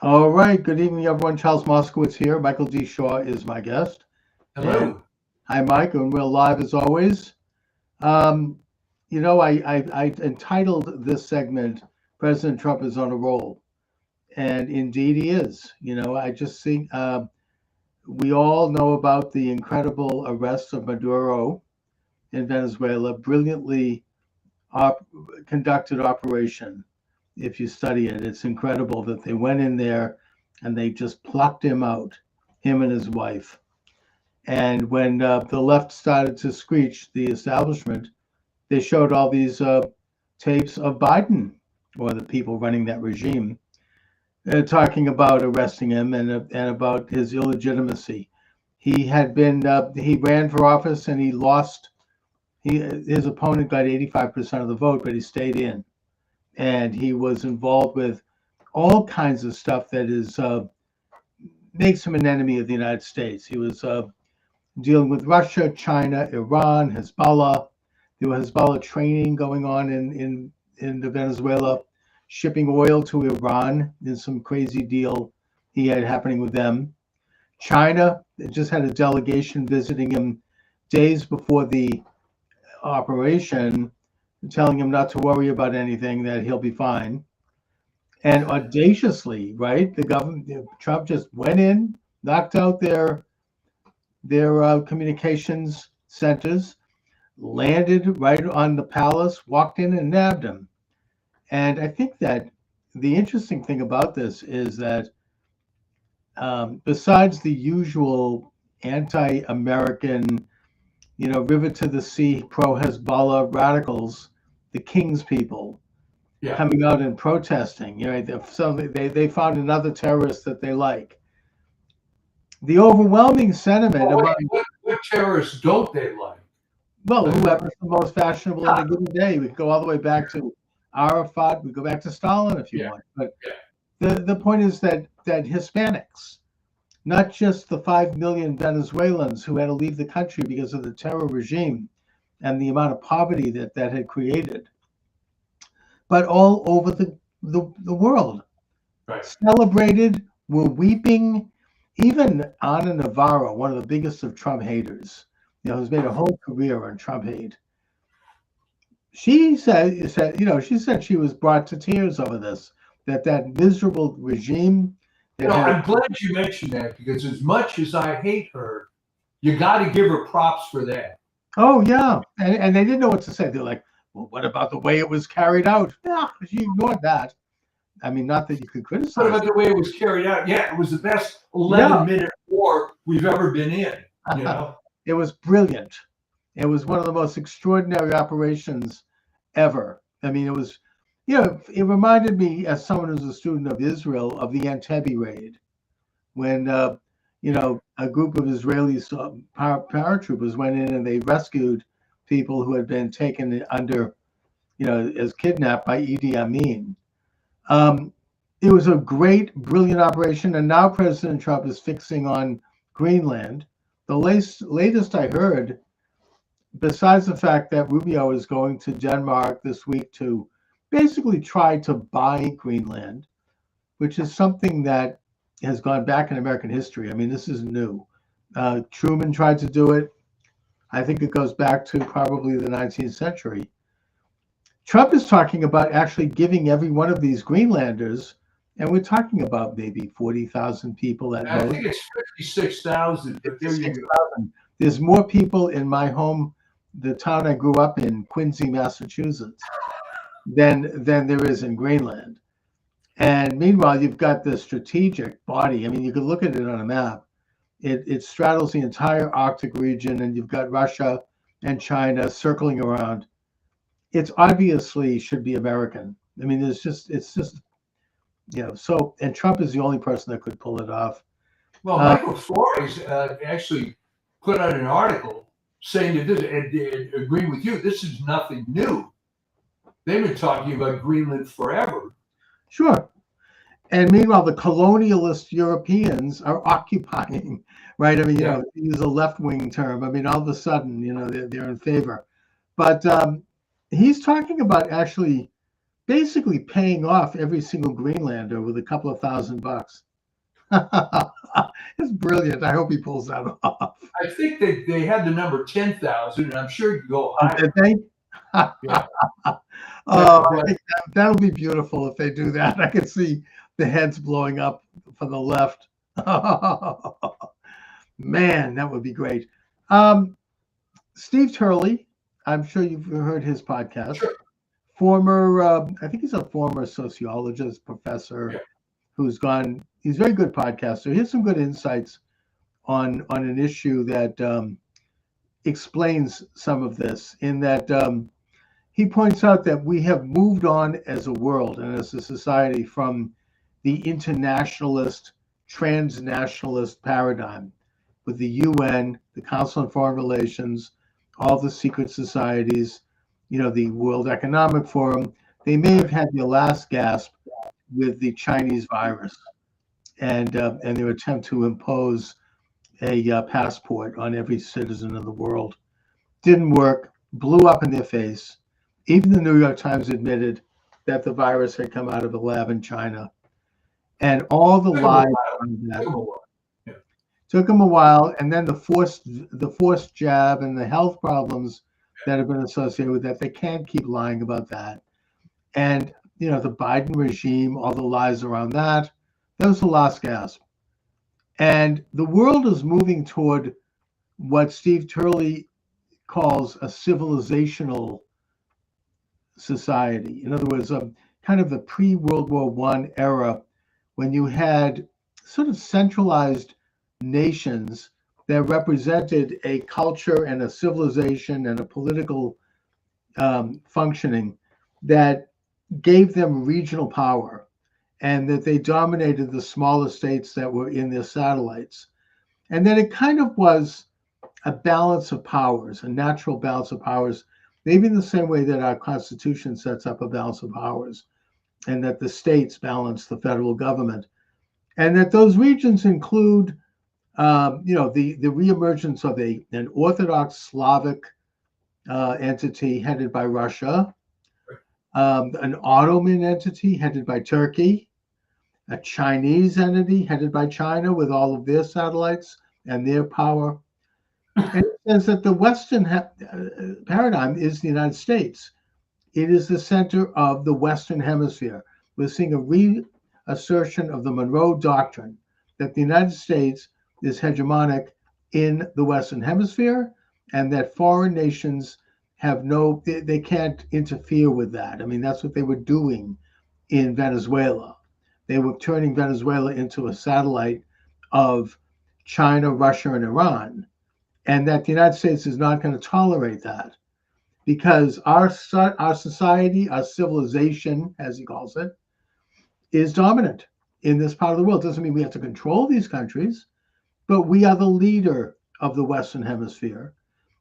All right. Good evening, everyone. Charles Moscowitz here. Michael D. Shaw is my guest. And Hello. hi, Mike, and we're live as always. Um, I entitled this segment, President Trump is on a roll. And indeed he is. I just think we all know about the incredible arrest of Maduro in Venezuela, brilliantly op- conducted operation. If you study it, it's incredible that they went in there and they just plucked him out, him and his wife. And when the left started to screech the establishment, they showed all these tapes of Biden or the people running that regime talking about arresting him and about his illegitimacy. He ran for office and he lost. His opponent got 85% of the vote, but he stayed in, and he was involved with all kinds of stuff that is makes him an enemy of the United States. He was dealing with Russia, China, Iran, Hezbollah. There was Hezbollah training going on in Venezuela, shipping oil to Iran. There's some crazy deal he had happening with them. China just had a delegation visiting him days before the operation, telling him not to worry about anything, that he'll be fine. And audaciously, right, the government, Trump just went in, knocked out their communications centers, landed right on the palace, walked in and nabbed him. And I think that the interesting thing about this is that besides the usual anti-American, river to the sea, pro-Hezbollah radicals, the King's people, Yeah. coming out and protesting, so they found another terrorist that they like. The overwhelming sentiment Well, among what terrorists don't they like? whoever's the most fashionable in a given day. We could go all the way back to Arafat. We go back to Stalin if you Yeah. want. But Yeah. the point is that Hispanics, not just the 5 million Venezuelans who had to leave the country because of the terror regime and the amount of poverty that had created, but all over the world, Right. celebrated, were weeping. Even Ana Navarro, one of the biggest of Trump haters, who's made a whole career on Trump hate, she said she was brought to tears over this, that miserable regime that I'm glad you mentioned that, because as much as I hate her, you got to give her props for that. Oh yeah, and they didn't know what to say. They're like, well, what about the way it was carried out? Yeah, she ignored that. I mean, not that you could criticize. What about the way it was carried out? Yeah, it was the best 11-minute war we've ever been in. It was brilliant. It was one of the most extraordinary operations ever. I mean, it was, it reminded me, as someone who's a student of Israel, of the Entebbe raid, when a group of Israeli paratroopers went in and they rescued people who had been taken under, as kidnapped by Idi Amin. It was a great, brilliant operation, and now President Trump is fixing on Greenland. The latest I heard, besides the fact that Rubio is going to Denmark this week to basically try to buy Greenland, which is something that has gone back in American history. I mean, this is new. Truman tried to do it. I think it goes back to probably the 19th century. Trump is talking about actually giving every one of these Greenlanders, and we're talking about maybe 40,000 people at most. I think it's 56,000, but there you go. There's more people in my home, the town I grew up in, Quincy, Massachusetts, than there is in Greenland. And meanwhile, you've got the strategic body. I mean, you could look at it on a map. It straddles the entire Arctic region, and you've got Russia and China circling around. It's obviously should be American. I mean, it's just, so, and Trump is the only person that could pull it off. Well, Michael Flores actually put out an article saying that this, and agreeing with you, this is nothing new. They've been talking about Greenland forever. Sure. And meanwhile, the colonialist Europeans are occupying, right? I mean, to use a left-wing term, I mean, all of a sudden, they're in favor. But he's talking about actually basically paying off every single Greenlander with a couple of $1,000. It's brilliant. I hope he pulls that off. I think they had the number 10,000, and I'm sure it could go Oh, higher. did they? Yeah. I think that'll be beautiful if they do that. I can see the heads blowing up from the left. Man, that would be great. Steve Turley, I'm sure you've heard his podcast. Sure. Former, I think he's a former sociologist, professor, Yeah. who's gone. He's a very good podcaster. He has some good insights on an issue that explains some of this. In that he points out that we have moved on as a world and as a society from the internationalist, transnationalist paradigm with the UN, the Council on Foreign Relations, all the secret societies, the World Economic Forum. They may have had the last gasp with the Chinese virus and their attempt to impose a passport on every citizen of the world. Didn't work, blew up in their face. Even the New York Times admitted that the virus had come out of a lab in China. And all the lies on that took them a while. And then the forced jab and the health problems that have been associated with that, they can't keep lying about that. And, the Biden regime, all the lies around that was the last gasp. And the world is moving toward what Steve Turley calls a civilizational society. In other words, kind of the pre-World War I era, when you had sort of centralized nations that represented a culture and a civilization and a political functioning that gave them regional power, and that they dominated the smaller states that were in their satellites. And then it kind of was a balance of powers, a natural balance of powers, maybe in the same way that our Constitution sets up a balance of powers, and that the states balance the federal government. And that those regions include, the reemergence of an Orthodox Slavic entity headed by Russia, an Ottoman entity headed by Turkey, a Chinese entity headed by China with all of their satellites and their power. And it says that the Western paradigm is the United States. It is the center of the Western Hemisphere. We're seeing a reassertion of the Monroe Doctrine, that the United States is hegemonic in the Western Hemisphere, and that foreign nations they can't interfere with that. I mean, that's what they were doing in Venezuela. They were turning Venezuela into a satellite of China, Russia, and Iran. And that the United States is not going to tolerate that, because our society, our civilization, as he calls it, is dominant in this part of the world. Doesn't mean we have to control these countries, but we are the leader of the Western Hemisphere.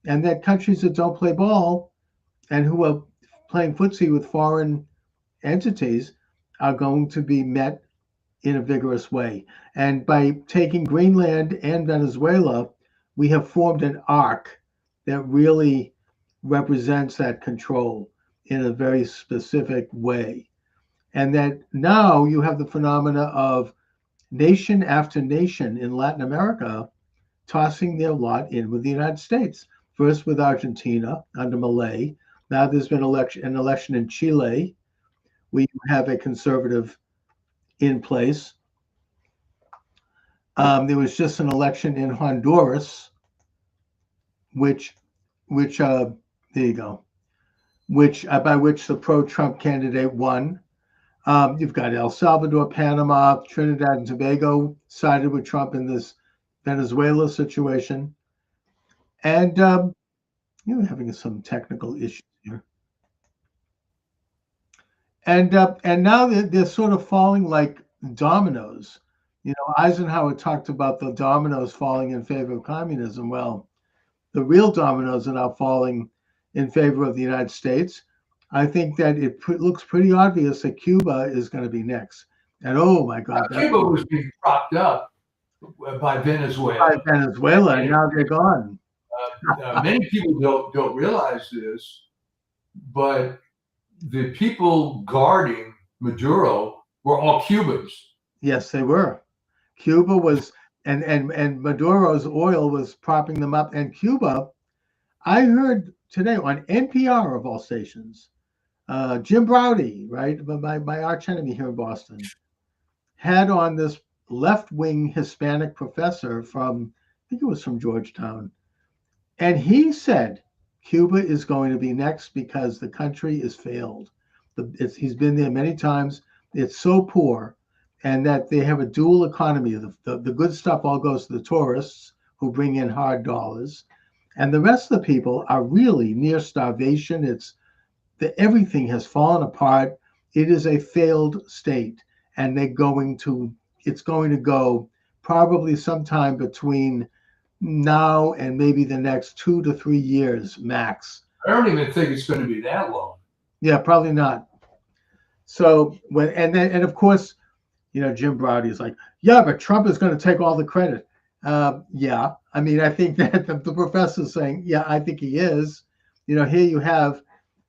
And that countries that don't play ball and who are playing footsie with foreign entities are going to be met in a vigorous way. And by taking Greenland and Venezuela, we have formed an arc that really represents that control in a very specific way. And that now you have the phenomena of nation after nation in Latin America tossing their lot in with the United States. First with Argentina under Milei. Now there's been an election in Chile. We have a conservative in place. There was just an election in Honduras, which there you go, by which the pro-Trump candidate won. You've got El Salvador, Panama, Trinidad and Tobago sided with Trump in this Venezuela situation, and having some technical issues here. And now they're sort of falling like dominoes. Eisenhower talked about the dominoes falling in favor of communism. Well, the real dominoes are now falling in favor of the United States. I think that it looks pretty obvious that Cuba is going to be next. And oh my God, Cuba was being propped up by Venezuela. And now they're gone. Many people don't realize this, but the people guarding Maduro were all Cubans. Yes, they were. Cuba was, and Maduro's oil was propping them up. And Cuba, I heard today on NPR of all stations, Jim Browdy, right, my arch enemy here in Boston, had on this left-wing Hispanic professor from, I think it was from Georgetown, and he said Cuba is going to be next because the country is failed. He's been there many times. It's so poor, and that they have a dual economy. The good stuff all goes to the tourists who bring in hard dollars, and the rest of the people are really near starvation. Everything has fallen apart. It is a failed state, and it's going to go probably sometime between now and maybe the next 2 to 3 years max. I don't even think it's going to be that long. Yeah, probably not. So and of course, Jim Browdy is like, yeah, but Trump is going to take all the credit. Yeah, I mean, I think that the professor's saying, yeah, I think he is. Here you have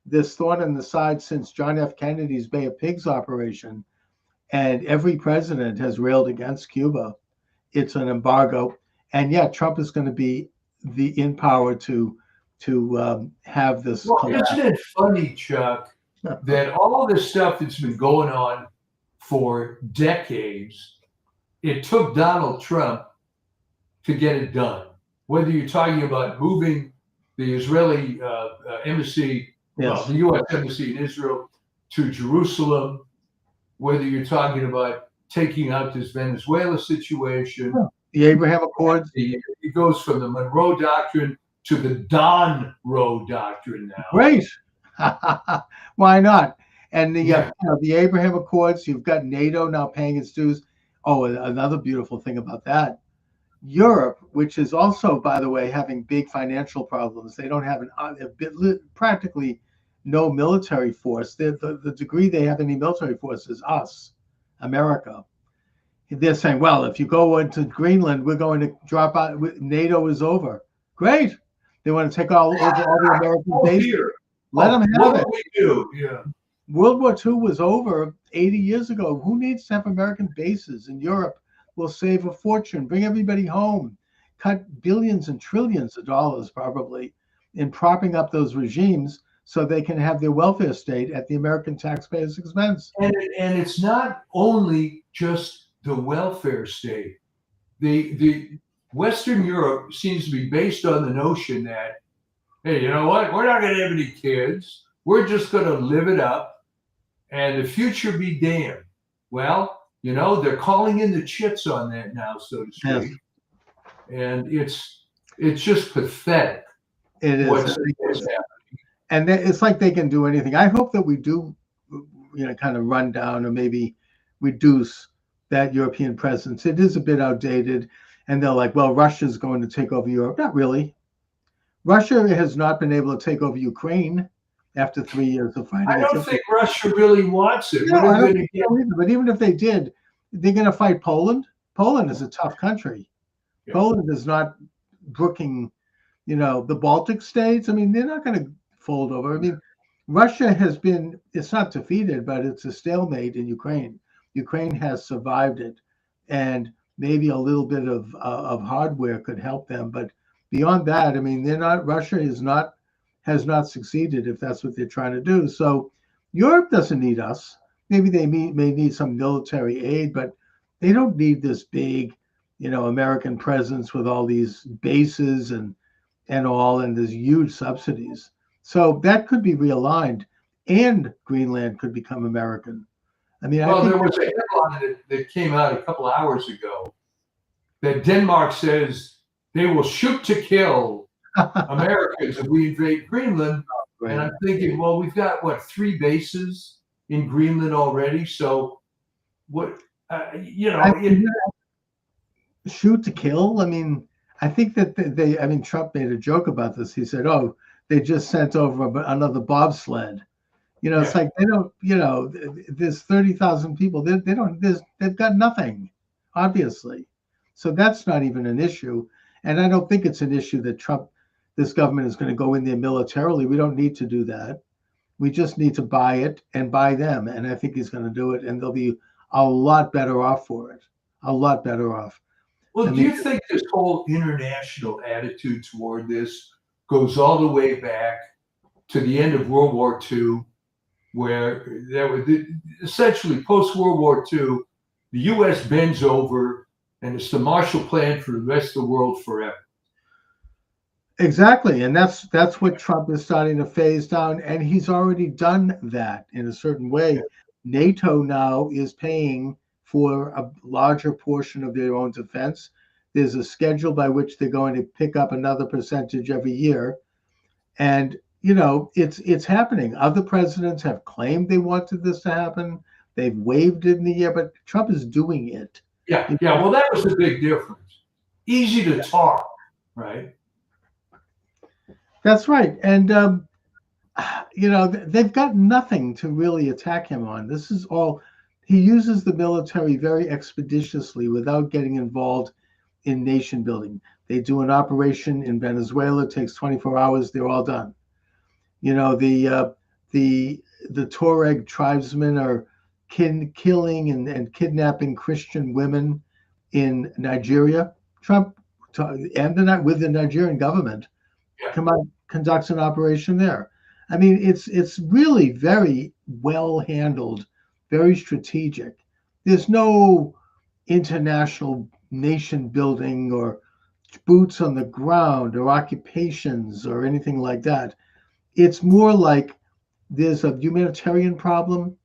this thorn in the side since John F. Kennedy's Bay of Pigs operation, and every president has railed against Cuba. It's an embargo, and yeah, Trump is going to be in power to have this. Well, isn't it funny, Chuck, that all this stuff that's been going on for decades, it took Donald Trump to get it done. Whether you're talking about moving the Israeli embassy, Yes. the U.S. embassy in Israel to Jerusalem, whether you're talking about taking out this Venezuela situation, the Abraham Accords. It goes from the Monroe Doctrine to the Don Roe Doctrine now. Great. Why not? And the Abraham Accords, you've got NATO now paying its dues. Oh, another beautiful thing about that, Europe, which is also, by the way, having big financial problems. They don't have practically no military force. The degree they have any military force is us, America. They're saying, well, if you go into Greenland, we're going to drop out. NATO is over. Great. They want to take over all the American bases. Let them have it. We do. Yeah. World War II was over 80 years ago. Who needs to have American bases in Europe? We'll save a fortune, bring everybody home, cut billions and trillions of dollars probably in propping up those regimes so they can have their welfare state at the American taxpayers' expense. And it's not only just the welfare state. The Western Europe seems to be based on the notion that, hey, you know what? We're not going to have any kids. We're just going to live it up and the future be damned. Well, they're calling in the chits on that now, so to speak. Yes. And it's just pathetic. It is. What's happening. And it's like they can do anything. I hope that we do, kind of run down or maybe reduce that European presence. It is a bit outdated. And they're like, well, Russia's going to take over Europe. Not really. Russia has not been able to take over Ukraine after 3 years of fighting. I don't think Russia really wants it. No, I don't think so either. But even if they did, they're going to fight Poland. Poland is a tough country. Yeah. Poland is not brooking, the Baltic states. I mean, they're not going to fold over. I mean, Russia has been, it's not defeated, but it's a stalemate in Ukraine. Ukraine has survived it. And maybe a little bit of hardware could help them. But beyond that, I mean, Russia has not succeeded if that's what they're trying to do. So Europe doesn't need us. Maybe they may need some military aid, but they don't need this big, American presence with all these bases and there's huge subsidies. So that could be realigned, and Greenland could become American. I mean, there was a headline that came out a couple hours ago that Denmark says they will shoot to kill Americans if we invade Greenland. Right. And I'm thinking, well, we've got 3 bases in Greenland already. So what, shoot to kill. I mean, I think that Trump made a joke about this. He said, oh, they just sent over another bobsled. It's like they don't, there's 30,000 people. They've got nothing, obviously. So that's not even an issue. And I don't think it's an issue that this government is going to go in there militarily. We don't need to do that. We just need to buy it and buy them. And I think he's going to do it. And they'll be a lot better off for it. A lot better off. Well, I do you mean, think this whole international attitude toward this goes all the way back to the end of World War II, where there was essentially post World War II, the U.S. bends over, and it's the Marshall Plan for the rest of the world forever. exactly. And that's what Trump is starting to phase down. And he's already done that in a certain way. NATO now is paying for a larger portion of their own defense. There's a schedule by which they're going to pick up another percentage every year. And it's happening. Other presidents have claimed they wanted this to happen. They've waived it in the air, but Trump is doing it. Yeah. Well, that was the big difference. Easy to talk, right? That's right. And they've got nothing to really attack him on. This is all he uses the military very expeditiously without getting involved in nation building. They do an operation in Venezuela, it takes 24 hours, they're all done. The Tuareg tribesmen are killing and kidnapping Christian women in Nigeria. Trump and with the Nigerian government conducts an operation there. I mean, it's really very well handled, very strategic. There's no international nation building or boots on the ground or occupations or anything like that. It's more like there's a humanitarian problem,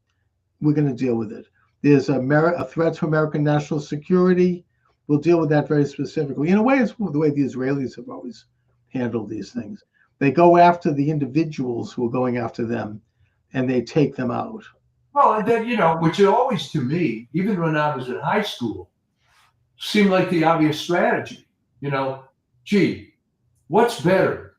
we're going to deal with it. There's a threat to American national security, we'll deal with that very specifically. In a way, it's the way the Israelis have always handled these things. They go after the individuals who are going after them, and they take them out. Well, that which always to me, even when I was in high school, seemed like the obvious strategy. Gee, what's better?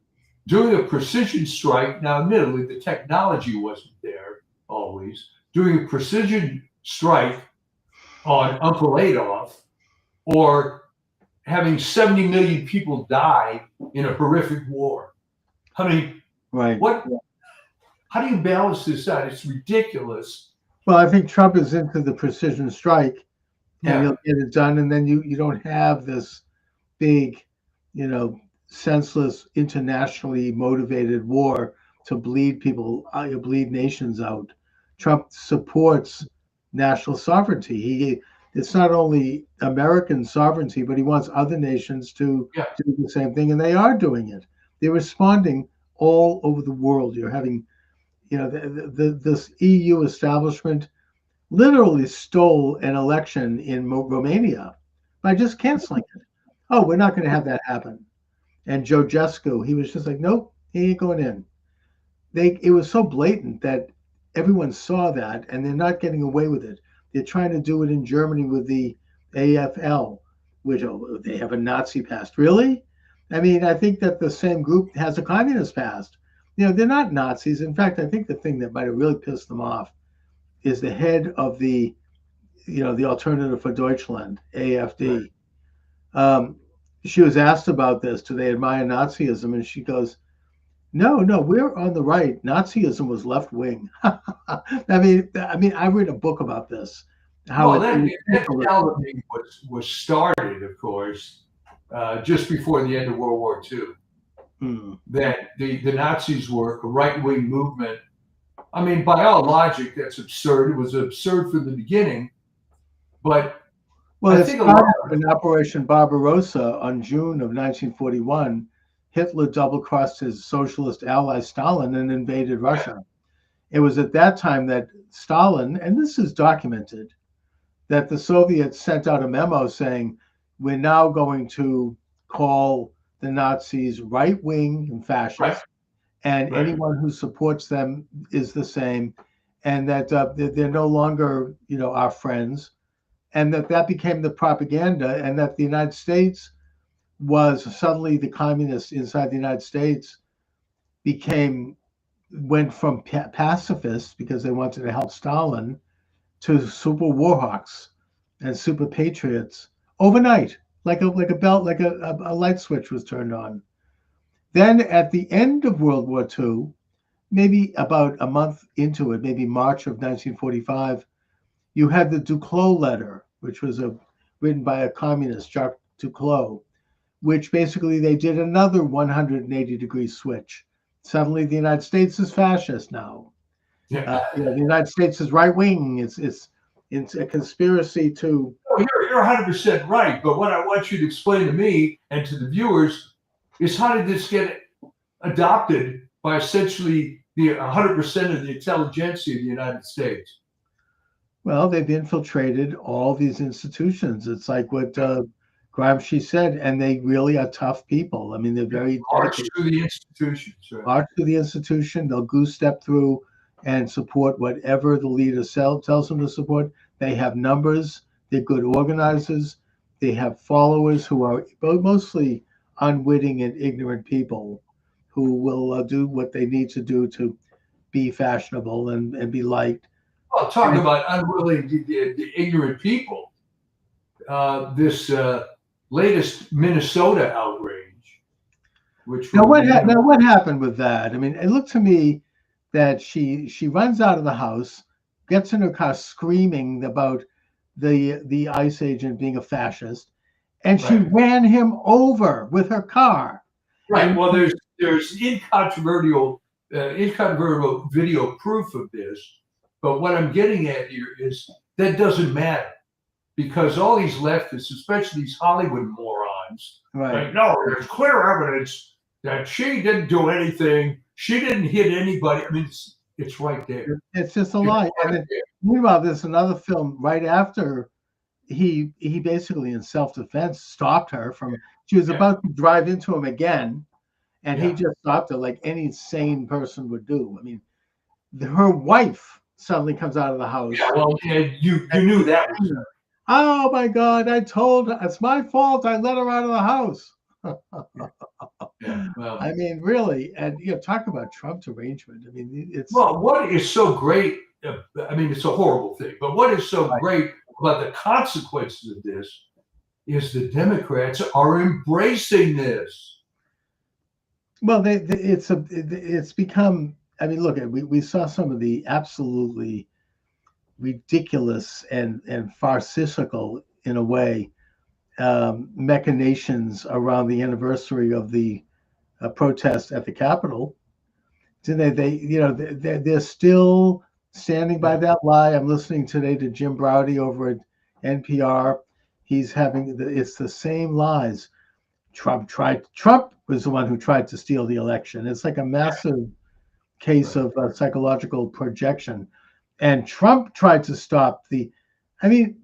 Doing a precision strike. Now, admittedly, the technology wasn't there always. Doing a precision strike on Uncle Adolf, or having 70 million people die in a horrific war. I mean, right. How do you balance this out? It's ridiculous. Well, I think Trump is into the precision strike, and he'll get it done. And then you don't have this big, senseless, internationally motivated war to bleed nations out. Trump supports national sovereignty. It's not only American sovereignty, but he wants other nations to do the same thing, and they are doing it. They're responding all over the world. You're having, this EU establishment literally stole an election in Romania by just canceling it. Oh, we're not going to have that happen. And Georgescu, he was just like, nope, he ain't going in. It was so blatant that everyone saw that, and they're not getting away with it. They're trying to do it in Germany with the AFL, which they have a Nazi past. Really? I mean, I think that the same group has a communist past. They're not Nazis. In fact, I think the thing that might have really pissed them off is the head of the Alternative for Deutschland, AfD. Right. She was asked about this. Do they admire Nazism? And she goes, no, we're on the right. Nazism was left wing. I mean, I read a book about this. That development was started, of course, just before the end of World War II. That the Nazis were a right-wing movement. I mean, by all logic, that's absurd. It was absurd from the beginning. But I think in Operation Barbarossa on June of 1941, Hitler double-crossed his socialist ally Stalin and invaded Russia. It was at that time that Stalin, and this is documented, that the Soviets sent out a memo saying, we're now going to call the Nazis right-wing and fascist, and anyone who supports them is the same, and that they're no longer, our friends, and that became the propaganda, and that the United States was suddenly the communists inside the United States went from pacifists because they wanted to help Stalin to super war hawks and super patriots overnight, like a light switch was turned on. Then at the end of World War II, maybe about a month into it, maybe March of 1945, you had the Duclos letter, which was written by a communist, Jacques Duclos, which basically they did another 180-degree switch. Suddenly, the United States is fascist now. Yeah. The United States is right wing. It's a conspiracy to. Oh, you're 100% right. But what I want you to explain to me and to the viewers is how did this get adopted by essentially the 100% of the intelligentsia of the United States? Well, they've infiltrated all these institutions. It's like what Gramsci said, and they really are tough people. I mean, they're very March dedicated. through the institutions. Right? March to the institution. They'll goose step through and support whatever the leader tells them to support. They have numbers. They're good organizers. They have followers who are mostly unwitting and ignorant people who will do what they need to do to be fashionable and be liked. Well, talk about unwilling, the ignorant people. This latest Minnesota outrage, which now what happened with that? I mean, it looked to me that she runs out of the house, gets in her car screaming about the ICE agent being a fascist, and she ran him over with her car. Right. Well, there's incontrovertible video proof of this, but what I'm getting at here is that doesn't matter because all these leftists, especially these Hollywood morons, like, no, there's clear evidence that she didn't do anything. She didn't hit anybody. I mean, it's right there. It's just a lie. And then, meanwhile, there's another film right after he basically, in self-defense, stopped her from. She was about to drive into him again, and he just stopped her like any sane person would do. I mean, her wife suddenly comes out of the house. Yeah, well, you knew that was her. Oh my God! I told her it's my fault. I let her out of the house. Well, I mean, really, and talk about Trump derangement. I mean, it's what is so great. I mean, it's a horrible thing, but what is so great about the consequences of this is the Democrats are embracing this. Well, it's become. I mean, look, we saw some of the absolutely ridiculous and farcical, in a way, machinations around the anniversary of the protest at the Capitol. They're still standing by that lie. I'm listening today to Jim Braude over at NPR. He's it's the same lies. Trump was the one who tried to steal the election. It's like a massive case of psychological projection. And Trump tried to stop and they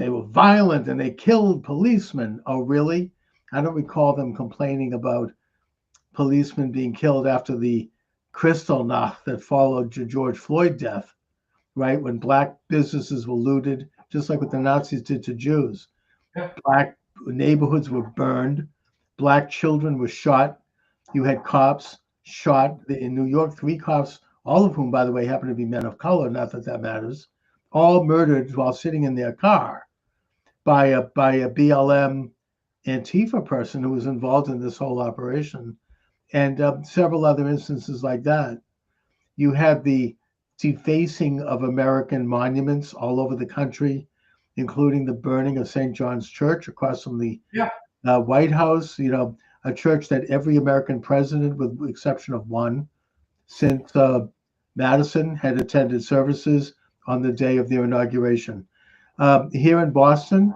were violent and they killed policemen. Oh, really? I don't recall them complaining about policemen being killed after the Kristallnacht that followed George Floyd death, right? When black businesses were looted, just like what the Nazis did to Jews. Black neighborhoods were burned. Black children were shot. You had cops shot in New York, 3 cops, all of whom, by the way, happen to be men of color, not that that matters, all murdered while sitting in their car by a BLM Antifa person who was involved in this whole operation, and several other instances like that. You had the defacing of American monuments all over the country, including the burning of St. John's Church across from the White House, a church that every American president, with the exception of one, since Madison, had attended services on the day of their inauguration. Here in Boston,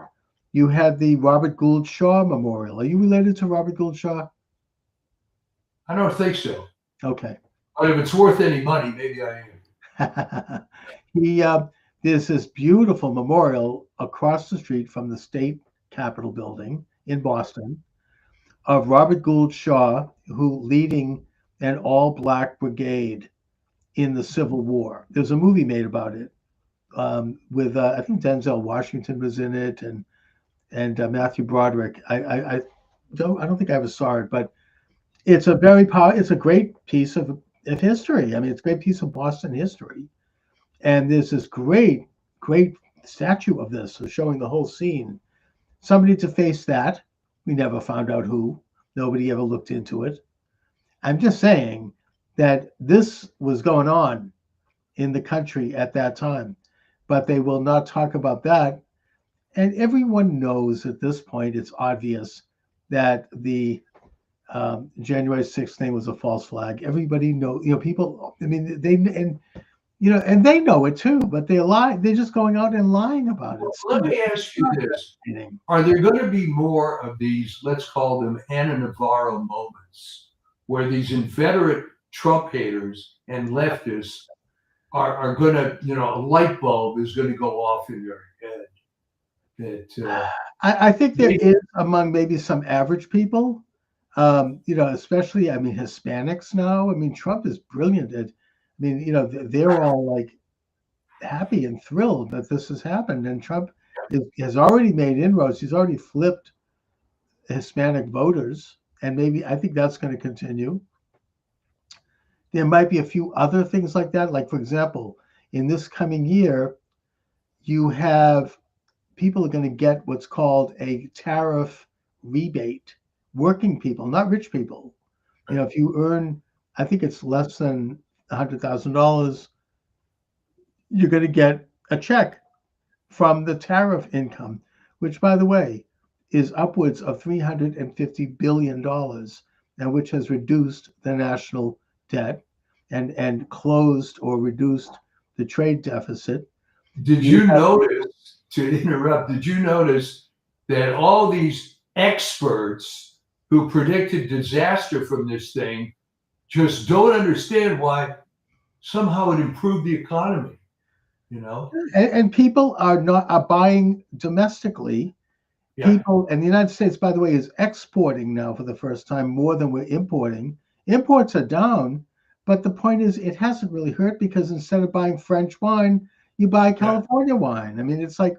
you had the Robert Gould Shaw Memorial. Are you related to Robert Gould Shaw? I don't think so. Okay. But if it's worth any money, maybe I am. There's this beautiful memorial across the street from the state Capitol building in Boston of Robert Gould Shaw, who leading an all-black brigade in the Civil War. There's a movie made about it with I think Denzel Washington was in it and Matthew Broderick. I don't think I ever saw it, but it's a it's a great piece of history. I mean, it's a great piece of Boston history. And there's this great statue of this, so showing the whole scene. Somebody to face that. We never found out who. Nobody ever looked into it. I'm just saying, that this was going on in the country at that time, but they will not talk about that. And everyone knows at this point, it's obvious that the January 6th thing was a false flag. Everybody knows, people, I mean, and they know it too, but they lie. They're just going out and lying about it. Well, So let me ask you this. Are there going to be more of these, let's call them Anna Navarro moments, where these inveterate Trump haters and leftists are going to, a light bulb is going to go off in their head? I think there is among maybe some average people, especially, I mean, Hispanics now. I mean, Trump is brilliant at, I mean, they're all like happy and thrilled that this has happened. And Trump has already made inroads. He's already flipped Hispanic voters. And maybe I think that's going to continue. There might be a few other things like that. Like, for example, in this coming year, you have people are going to get what's called a tariff rebate. Working people, not rich people. If you earn, I think it's less than $100,000, you're going to get a check from the tariff income, which, by the way, is upwards of $350 billion, and which has reduced the national debt and closed or reduced the trade deficit. Did you notice, to interrupt, did you notice that all these experts who predicted disaster from this thing just don't understand why somehow it improved the economy? And people are buying domestically. Yeah. People, and the United States, by the way, is exporting now for the first time more than we're importing. Imports are down, but the point is it hasn't really hurt, because instead of buying French wine, you buy California wine. I mean, it's like,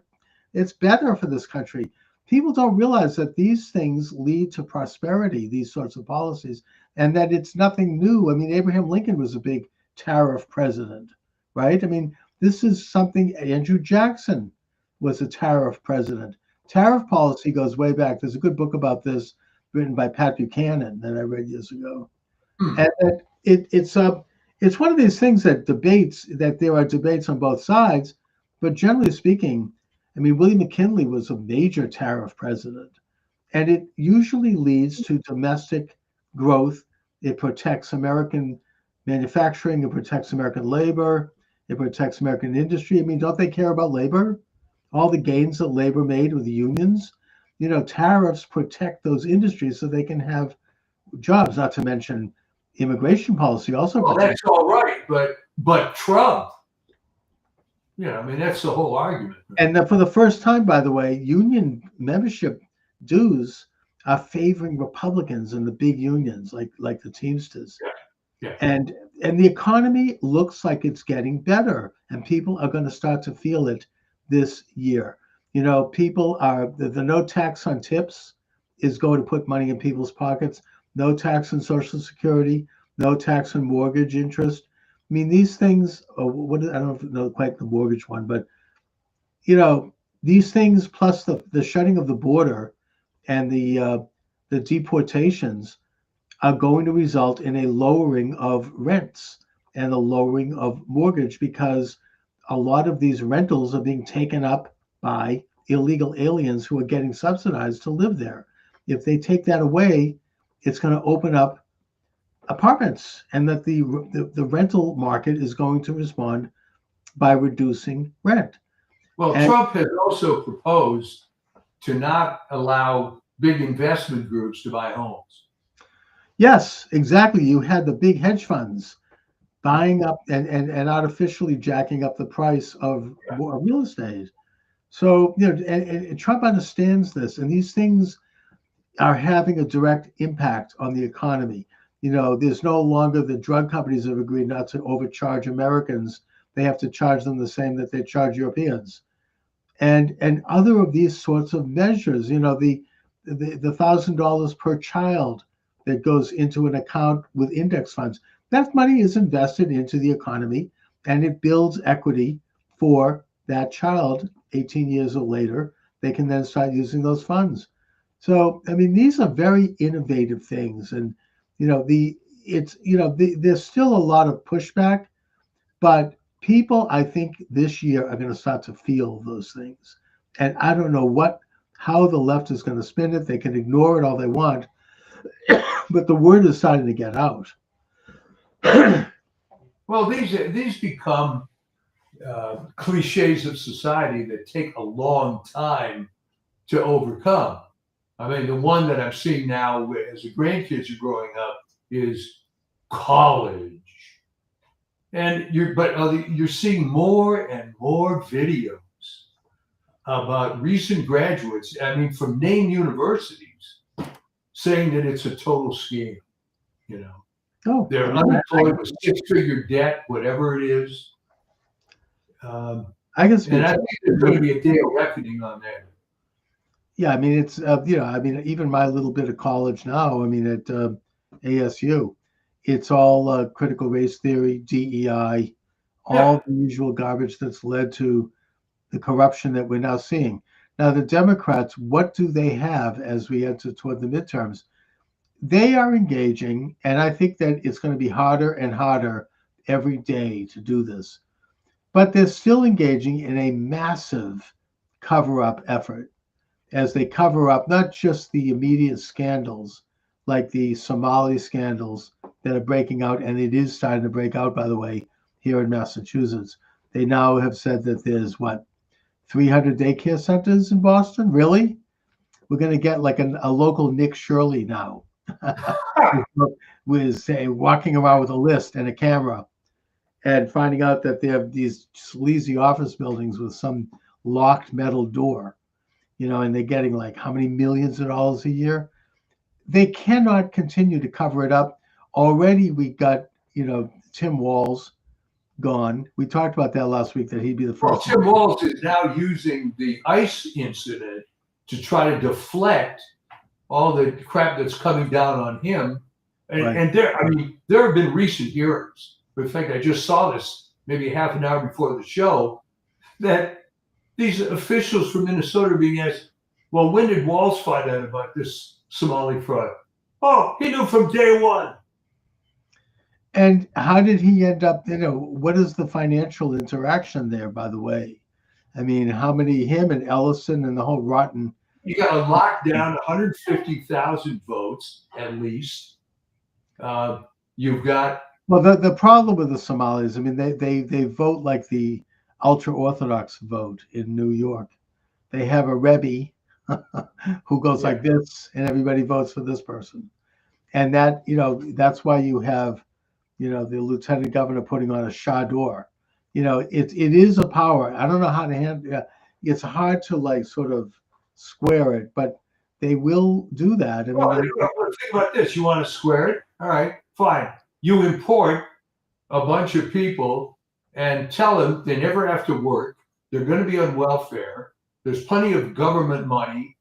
it's better for this country. People don't realize that these things lead to prosperity, these sorts of policies, and that it's nothing new. I mean, Abraham Lincoln was a big tariff president, right? I mean, this is something, Andrew Jackson was a tariff president. Tariff policy goes way back. There's a good book about this written by Pat Buchanan that I read years ago. And that it's one of these things that there are debates on both sides, but generally speaking, I mean, William McKinley was a major tariff president, and it usually leads to domestic growth. It protects American manufacturing, it protects American labor, it protects American industry. I mean, don't they care about labor? All the gains that labor made with the unions, tariffs protect those industries so they can have jobs, not to mention immigration policy also. Well, that's all right, but Trump, I mean, that's the whole argument. And for the first time, by the way, union membership dues are favoring Republicans in the big unions, like the Teamsters. Yeah. And the economy looks like it's getting better, and people are going to start to feel it this year. People are, the no tax on tips is going to put money in people's pockets. No tax on Social Security, no tax on mortgage interest. I mean, these things, I don't know quite the mortgage one, but, these things plus the shutting of the border and the deportations are going to result in a lowering of rents and a lowering of mortgage, because a lot of these rentals are being taken up by illegal aliens who are getting subsidized to live there. If they take that away, it's going to open up apartments, and that the rental market is going to respond by reducing rent. Well, Trump has also proposed to not allow big investment groups to buy homes. Yes, exactly. You had the big hedge funds buying up and artificially jacking up the price of real estate. So, and Trump understands this, and these things are having a direct impact on the economy. There's no longer, the drug companies have agreed not to overcharge Americans. They have to charge them the same that they charge Europeans. And other of these sorts of measures, the $1,000 per child that goes into an account with index funds, that money is invested into the economy, and it builds equity for that child 18 years or later. They can then start using those funds. So, I mean, these are very innovative things. And, it's, there's still a lot of pushback, but people, I think this year are going to start to feel those things. And I don't know how the left is going to spin it. They can ignore it all they want, but the word is starting to get out. Well, these become cliches of society that take a long time to overcome. I mean, the one that I'm seeing now as the grandkids are growing up is college, and you're seeing more and more videos about recent graduates. I mean, from named universities, saying that it's a total scam. Oh, They're unemployed with six-figure debt, whatever it is. I guess, and I think there's going to be a day of reckoning on that. Yeah, I mean, it's even my little bit of college now. I mean, at ASU, it's all critical race theory, DEI, all the usual garbage that's led to the corruption that we're now seeing. Now, the Democrats, what do they have as we enter toward the midterms? They are engaging, and I think that it's going to be harder and harder every day to do this. But they're still engaging in a massive cover-up effort as they cover up not just the immediate scandals like the Somali scandals that are breaking out, and it is starting to break out, by the way, here in Massachusetts. They now have said that there's 300 daycare centers in Boston? Really? We're going to get like a local Nick Shirley now. with walking around with a list and a camera and finding out that they have these sleazy office buildings with some locked metal door, and they're getting like how many millions of dollars a year. They cannot continue to cover it up. Already we got, Tim Walz gone. We talked about that last week, that he'd be the first. Well, Tim Walz is now using the ICE incident to try to deflect all the crap that's coming down on him. And there have been recent hearings. In fact, I just saw this maybe half an hour before the show, that these officials from Minnesota are being asked, well, when did Walz find out about this Somali fraud? Oh, he knew from day one. And how did he end up, what is the financial interaction there, by the way? I mean, how many, him and Ellison and the whole rotten. You got to lock down 150,000 votes at least. You've got. Well, the problem with the Somalis, I mean, they vote like the ultra-Orthodox vote in New York. They have a Rebbe who goes like this, and everybody votes for this person. And that, that's why you have, the lieutenant governor putting on a chador. It is a power. I don't know how to handle it. It's hard to sort of square it, but they will do that. Well, think about this. You want to square it? All right, fine. You import a bunch of people and tell them they never have to work. They're going to be on welfare. There's plenty of government money,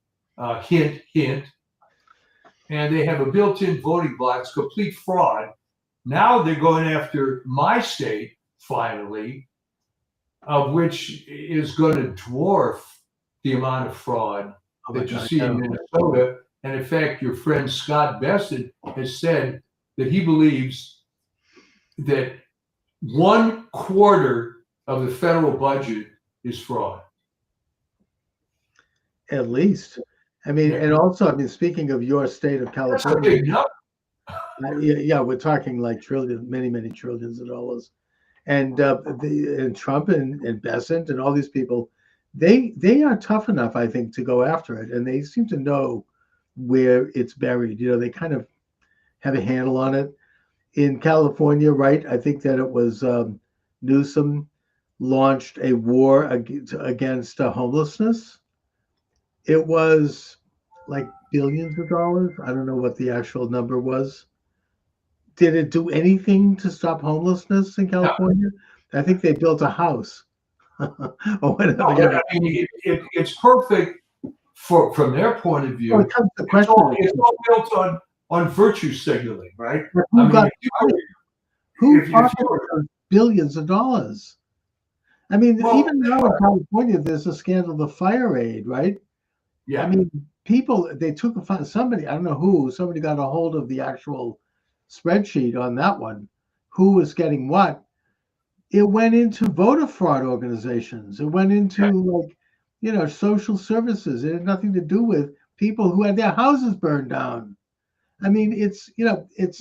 hint, hint. And they have a built-in voting box, complete fraud. Now they're going after my state, finally, which is going to dwarf the amount of fraud that you see in Minnesota. And in fact, your friend Scott Bessent has said that he believes that 1/4 of the federal budget is fraud. At least. I mean, and also, I mean, speaking of your state of California. That's a big number. Yeah, we're talking like trillions, many trillions of dollars. And and Trump and Bessent and all these people, they are tough enough, I think, to go after it. And they seem to know where it's buried. They kind of have a handle on it. In California, right, I think that it was Newsom launched a war against homelessness. It was like billions of dollars. I don't know what the actual number was. Did it do anything to stop homelessness in California? No. I think they built a house. Or whatever. No, I mean, it's perfect from their point of view. Well, it comes to the question. It's all built on virtue signaling, right? Who pocketed billions of dollars? I mean, even now in California, there's a scandal, the fire aid, right? Yeah. I mean, people, they took somebody, I don't know who, somebody got a hold of the actual spreadsheet on that one, who was getting what. It went into voter fraud organizations. It went into like, social services. It had nothing to do with people who had their houses burned down. I mean, it's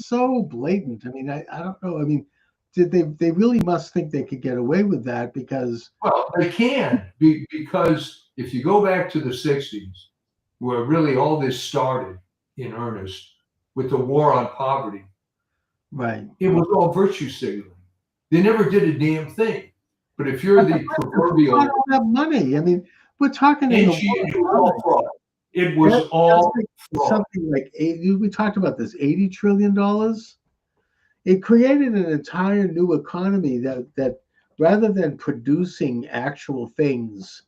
so blatant. I mean, I don't know. I mean, they really must think they could get away with that because Well, they can because if you go back to the 60s, where really all this started in earnest with the war on poverty, right. it was all virtue signaling. They never did a damn thing. But if you're the proverbial all that money, I mean, we're talking in the it was all fraud. It was all fraud. Something like we talked about this $80 trillion. It created an entire new economy that rather than producing actual things,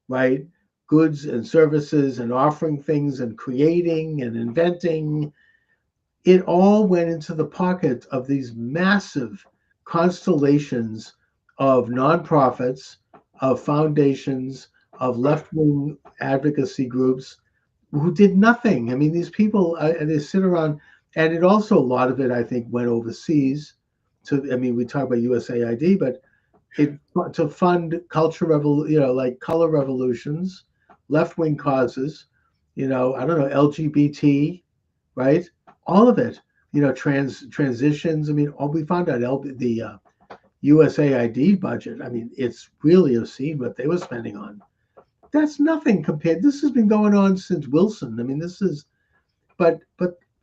right, goods and services and offering things and creating and inventing, it all went into the pocket of these massive constellations of nonprofits, of foundations, of left-wing advocacy groups who did nothing. I mean, these people, they sit around, and it also, a lot of it, I think, went overseas. We talk about USAID, but to fund like color revolutions, left-wing causes, I don't know, LGBT, right? All of it, transitions. I mean, we found out the USAID budget. I mean, it's really obscene what they were spending on. That's nothing compared. This has been going on since Wilson. I mean, but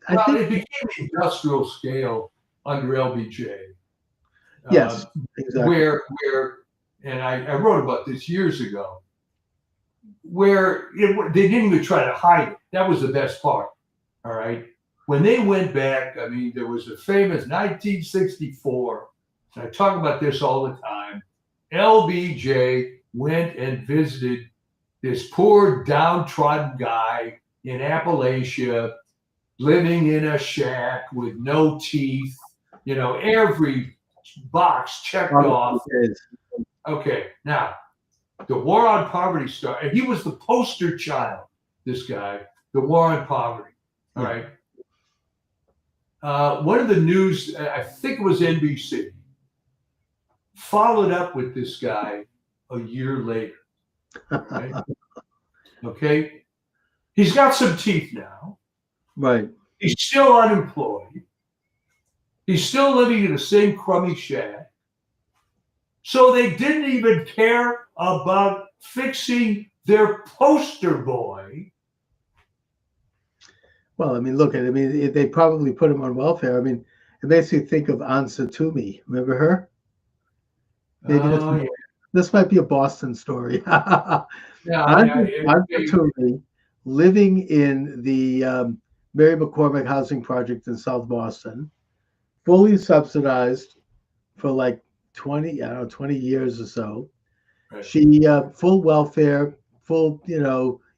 I think it became industrial scale under LBJ. Yes, exactly. Where, and I wrote about this years ago, where they didn't even try to hide it. That was the best part. All right. When they went back, I mean, there was a famous 1964, and I talk about this all the time. LBJ went and visited this poor downtrodden guy in Appalachia, living in a shack with no teeth, every box checked off. Okay, now the war on poverty started, and he was the poster child, this guy, the war on poverty. All right. One of the news, I think it was NBC, followed up with this guy a year later. Right? Okay. He's got some teeth now. Right. He's still unemployed. He's still living in the same crummy shack. So they didn't even care about fixing their poster boy. Well, I mean, look at it. I mean, they probably put him on welfare. I mean, it makes you think of Ansa Toomey. Remember her? Maybe this might be a Boston story. Ansa Toomey, living in the Mary McCormick housing project in South Boston, fully subsidized for like 20 years or so. Right. She full welfare, full,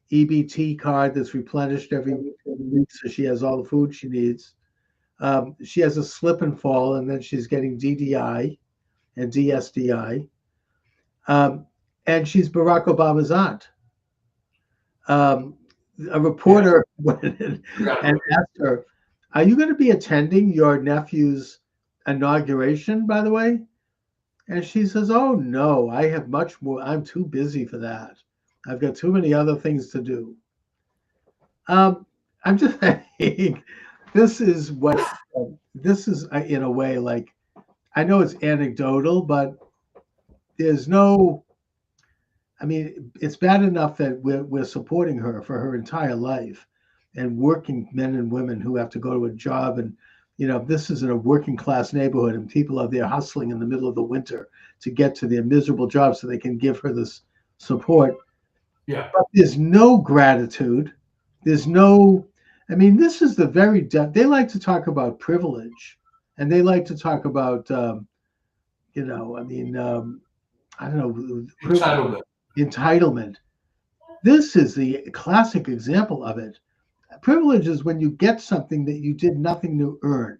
EBT card that's replenished every week, so she has all the food she needs. She has a slip and fall, and then she's getting DDI and DSDI. And she's Barack Obama's aunt. A reporter went in and asked her, "Are you going to be attending your nephew's inauguration, by the way?" And she says, "Oh, no, I have much more. I'm too busy for that. I've got too many other things to do." I'm just saying, this is in a way, like, I know it's anecdotal, but there's no, I mean, it's bad enough that we're supporting her for her entire life, and working men and women who have to go to a job, and this is in a working class neighborhood, and people are there hustling in the middle of the winter to get to their miserable job so they can give her this support. Yeah. But there's no gratitude. There's no, I mean, this is the very they like to talk about privilege, and they like to talk about, I don't know, entitlement. This is the classic example of it. Privilege is when you get something that you did nothing to earn.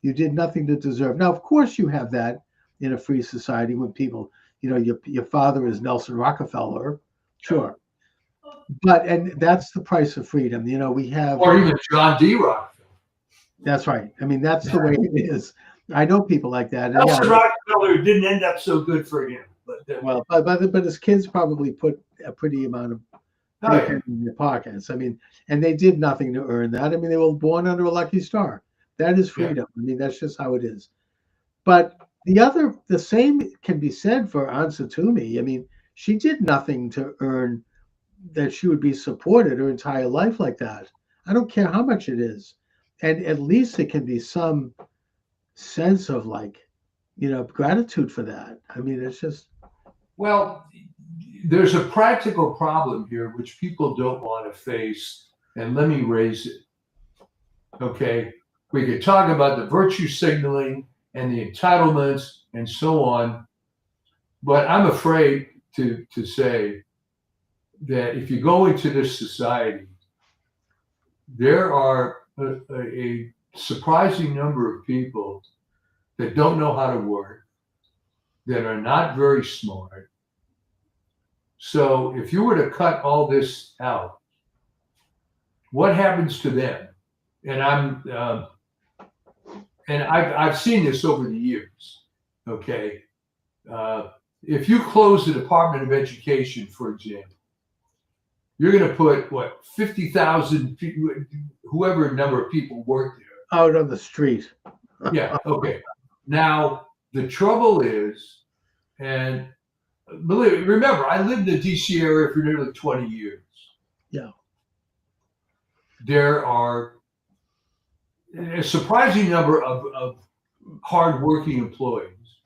You did nothing to deserve. Now, of course, you have that in a free society when people, your father is Nelson Rockefeller, sure. And that's the price of freedom. We have, or even John D. Rockefeller. That's right. I mean, that's the way it is. I know people like that. And yeah, Nelson Rockefeller didn't end up so good for him. well, but his kids probably put a pretty amount of penny in their pockets. I mean, and they did nothing to earn that. I mean, they were born under a lucky star. That is freedom. I mean, that's just how it is. But the same can be said for Ansa Toomey. I mean, she did nothing to earn that she would be supported her entire life like that. I don't care how much it is. And at least it can be some sense of like, gratitude for that. I mean, it's just. Well, there's a practical problem here which people don't want to face, and let me raise it. Okay, we could talk about the virtue signaling and the entitlements and so on, but I'm afraid to say that if you go into this society, there are a surprising number of people that don't know how to work, that are not very smart. So if you were to cut all this out, what happens to them? And I've seen this over the years. Okay, if you close the Department of Education, for example, you're going to put 50,000 people, whoever number of people work there, out on the street. Yeah. Okay. Now the trouble is, and remember, I lived in the DC area for nearly 20 years. Yeah. There are a surprising number of hardworking employees,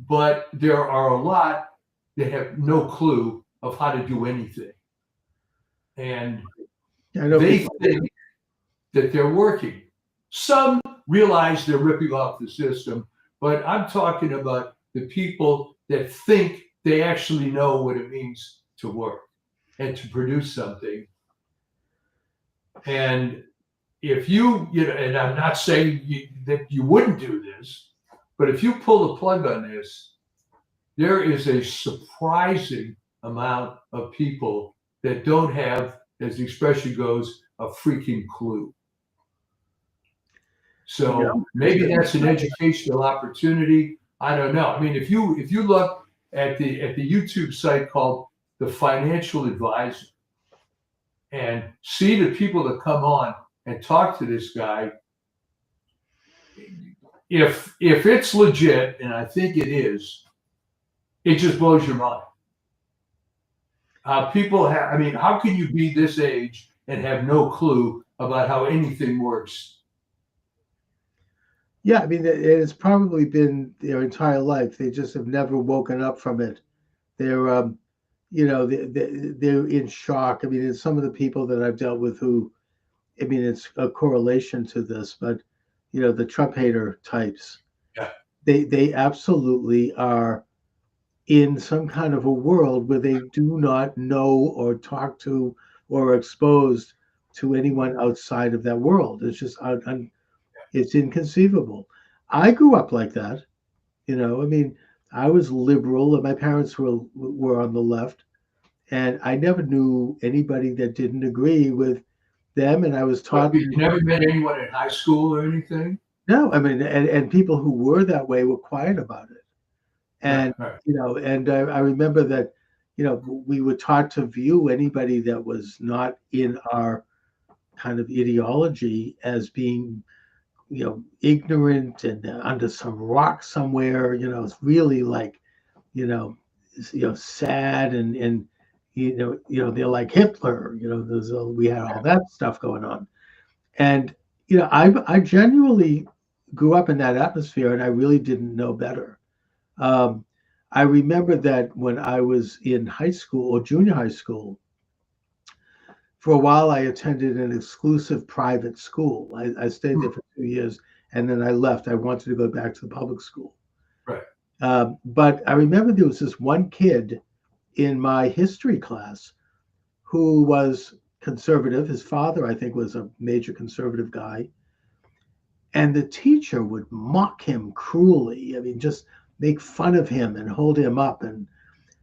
but there are a lot that have no clue of how to do anything. And they think that they're working. Some realize they're ripping off the system, but I'm talking about the people that think they actually know what it means to work and to produce something. And if and I'm not saying that you wouldn't do this, but if you pull the plug on this, there is a surprising amount of people that don't have, as the expression goes, a freaking clue. So maybe that's an educational opportunity. I don't know. I mean, if you look at the YouTube site called The Financial Advisor and see the people that come on and talk to this guy, if it's legit, and I think it is, it just blows your mind. How can you be this age and have no clue about how anything works? Yeah, I mean, it's probably been their entire life. They just have never woken up from it. They're, they're in shock. I mean, it's some of the people that I've dealt with who, I mean, it's a correlation to this, but, the Trump hater types, they absolutely are in some kind of a world where they do not know or talk to or are exposed to anyone outside of that world. It's just it's inconceivable. I grew up like that. I mean, I was liberal and my parents were on the left, and I never knew anybody that didn't agree with them. And I was taught. You never met anyone in high school or anything? No, I mean, and people who were that way were quiet about it. And, right. And I remember that, we were taught to view anybody that was not in our kind of ideology as being, ignorant and under some rock somewhere. It's really like, sad and they're like Hitler. We had all that stuff going on, and I genuinely grew up in that atmosphere, and I really didn't know better. I remember that when I was in high school or junior high school, for a while I attended an exclusive private school. I stayed there for 2 years, and then I left. I wanted to go back to the public school. Right. But I remember there was this one kid in my history class who was conservative. His father, I think, was a major conservative guy. And the teacher would mock him cruelly. I mean, just make fun of him and hold him up. And,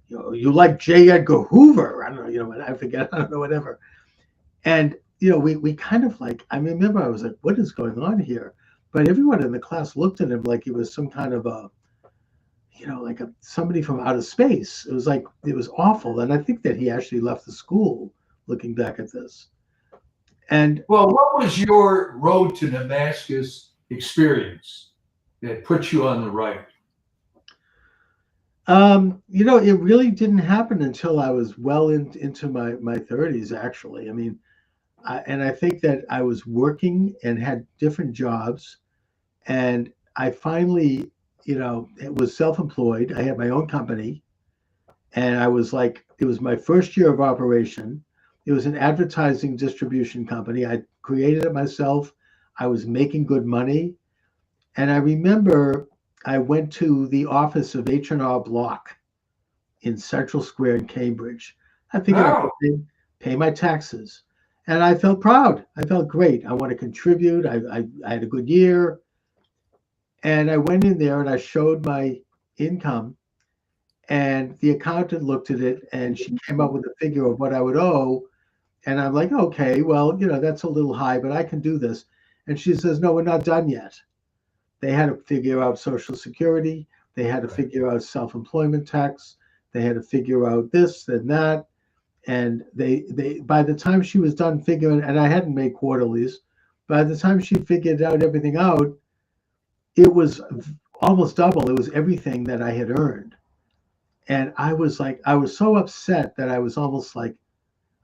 you like J. Edgar Hoover. I don't know, I forget, I don't know, whatever. And we kind of like, I remember I was like, what is going on here? But everyone in the class looked at him like he was some kind of a, like somebody from outer space. It was like, it was awful. And I think that he actually left the school looking back at this. And Well, what was your road to Damascus experience that put you on the right? it really didn't happen until I was well into my 30s, actually. I mean, and I think that I was working and had different jobs, and I finally, it was self-employed. I had my own company, and I was like, it was my first year of operation. It was an advertising distribution company. I created it myself. I was making good money, and I remember I went to the office of H&R Block in Central Square in Cambridge. I figured I Oh, could pay my taxes. And I felt proud. I felt great. I want to contribute. I had a good year. And I went in there and I showed my income. And the accountant looked at it and she came up with a figure of what I would owe. And I'm like, okay, well, that's a little high, but I can do this. And she says, no, we're not done yet. They had to figure out Social Security. They had to figure out self-employment tax. They had to figure out this and that. And they by the time she was done figuring, and I hadn't made quarterlies, by the time she figured out everything out, it was almost double. It was everything that I had earned. And I was like, I was so upset that I was almost like,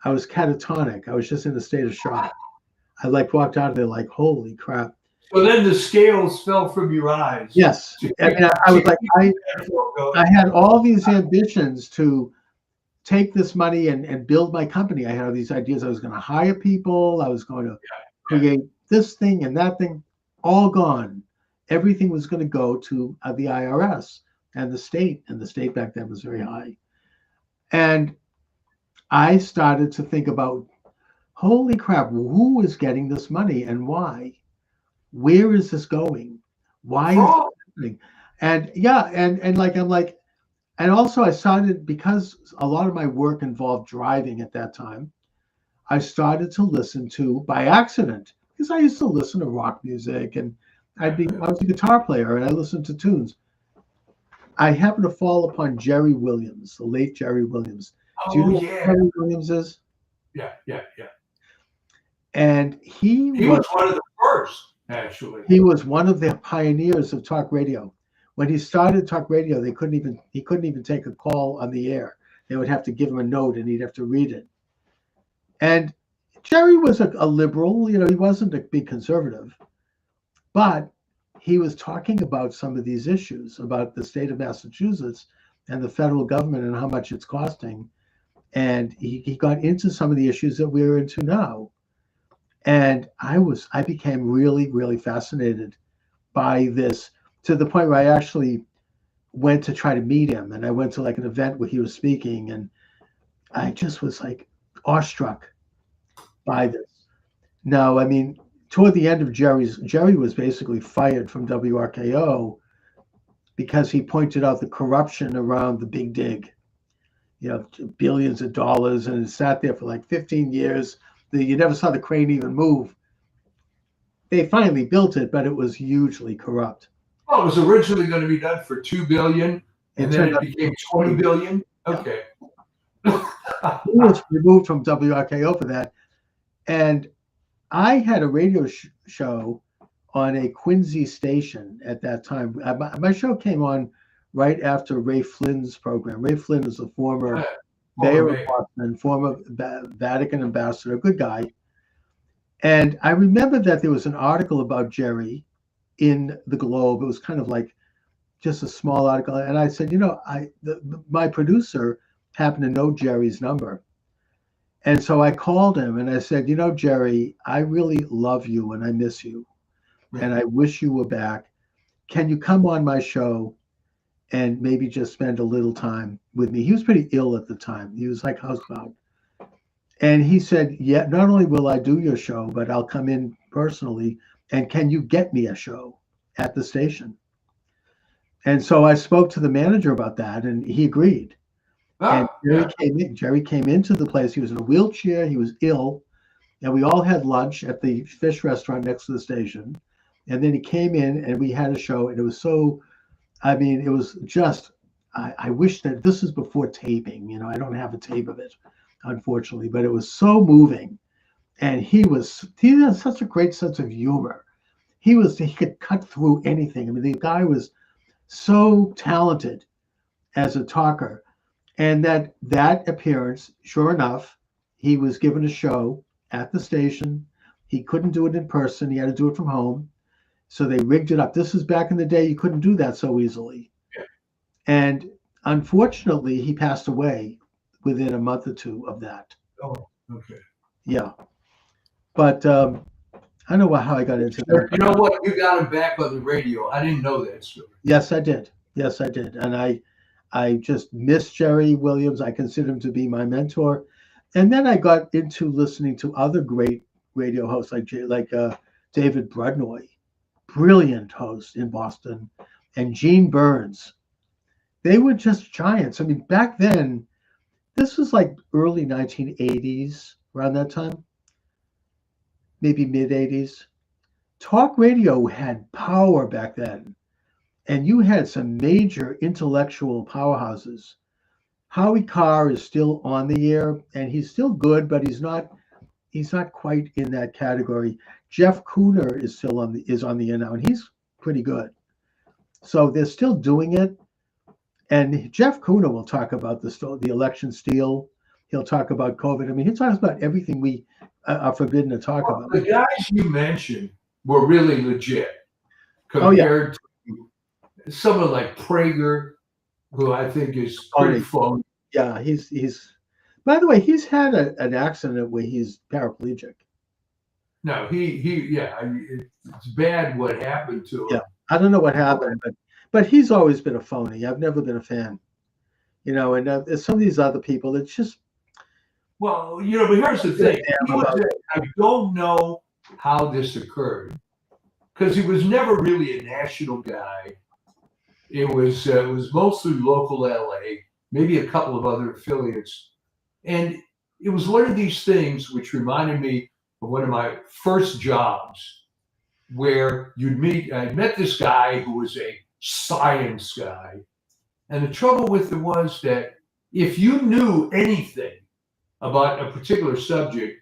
I was catatonic. I was just in a state of shock. I like walked out of there like, holy crap. so then the scales fell from your eyes. Yes. I mean, I was like, I had all these ambitions to take this money and build my company. I had all these ideas. I was going to hire people. I was going to create this thing and that thing, all gone. Everything was going to go to the IRS and the state. And the state back then was very high. And I started to think about, holy crap, who is getting this money and why? Where is this going? Why is it happening? And yeah, and like I'm like, and also I started, because a lot of my work involved driving at that time, I started to listen to, by accident, because I used to listen to rock music and I was a guitar player and I listened to tunes. I happened to fall upon Jerry Williams, the late Jerry Williams. Do you know who Jerry Williams is? Yeah. And he was one of the first, actually. He was one of the pioneers of talk radio. When he started talk radio, he couldn't even take a call on the air. They would have to give him a note and he'd have to read it. And Jerry was a liberal, he wasn't a big conservative, but he was talking about some of these issues about the state of Massachusetts and the federal government and how much it's costing. And he got into some of the issues that we're into now. And I became really, really fascinated by this, to the point where I actually went to try to meet him. And I went to like an event where he was speaking, and I just was like awestruck by this. Now, I mean, toward the end of Jerry was basically fired from WRKO because he pointed out the corruption around the big dig, billions of dollars, and it sat there for like 15 years. You never saw the crane even move. They finally built it, but it was hugely corrupt. Well, it was originally going to be done for $2 billion, and then it became $20 billion. Okay. He was removed from WRKO for that. And I had a radio show on a Quincy station at that time. My show came on right after Ray Flynn's program. Ray Flynn was a former mayor of Boston, former Vatican ambassador, good guy. And I remember that there was an article about Jerry in the Globe. It was kind of like just a small article. And I said, my producer happened to know Jerry's number. And so I called him and I said, Jerry, I really love you and I miss you. And I wish you were back. Can you come on my show and maybe just spend a little time with me? He was pretty ill at the time. He was like housebound. And he said, yeah, not only will I do your show, but I'll come in personally. And can you get me a show at the station? And so I spoke to the manager about that, and he agreed. And Jerry came into the place. He was in a wheelchair. He was ill. and we all had lunch at the fish restaurant next to the station. And then he came in and we had a show, and it was so, I mean, it was just, I wish that this was before taping. You know, I don't have a tape of it, unfortunately, but it was so moving. And he had such a great sense of humor. He could cut through anything. I mean, the guy was so talented as a talker. And that appearance, sure enough, he was given a show at the station. He couldn't do it in person. He had to do it from home. So they rigged it up. This was back in the day. You couldn't do that so easily. Yeah. And unfortunately, he passed away within a month or two of that. Oh, okay. Yeah. But I don't know how I got into that. You know what? You got him back on the radio. I didn't know that story. Yes, I did. Yes, I did. And I just miss Jerry Williams. I consider him to be my mentor. And then I got into listening to other great radio hosts like David Brudnoy, brilliant host in Boston, and Gene Burns. They were just giants. I mean, back then, this was like early 1980s, around that time, maybe mid 80s. Talk radio had power back then. And you had some major intellectual powerhouses. Howie Carr is still on the air, and he's still good, but he's not quite in that category. Jeff Cooner is still on the air now, and he's pretty good. So they're still doing it. And Jeff Cooner will talk about the election steal. He'll talk about COVID. I mean, he talks about everything we are forbidden to talk about. The guys you mentioned were really legit compared to someone like Prager, who I think is pretty phony. Yeah, he's. By the way, he's had an accident where he's paraplegic. No, it's bad what happened to him. Yeah, I don't know what happened, but he's always been a phony. I've never been a fan. You know, and some of these other people, it's just. Well, you know, but here's the thing. I don't know how this occurred because he was never really a national guy. It was mostly local LA, maybe a couple of other affiliates. And it was one of these things which reminded me of one of my first jobs where I met this guy who was a science guy. And the trouble with it was that if you knew anything about a particular subject,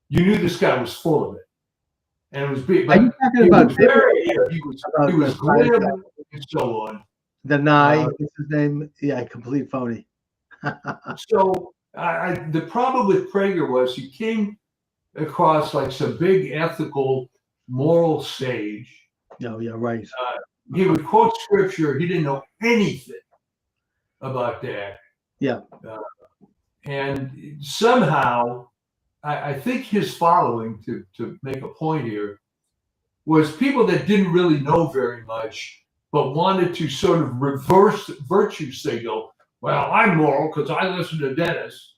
you knew this guy was full of it. And it was big. But he was grim and so on. The Nye, what's his name? Yeah, complete phony. So the problem with Prager was he came across like some big ethical, moral sage. Oh, yeah, right. He would quote scripture. He didn't know anything about that. Yeah. And somehow, I think his following, to make a point here, was people that didn't really know very much, but wanted to sort of reverse virtue signal. Well, I'm moral because I listen to Dennis.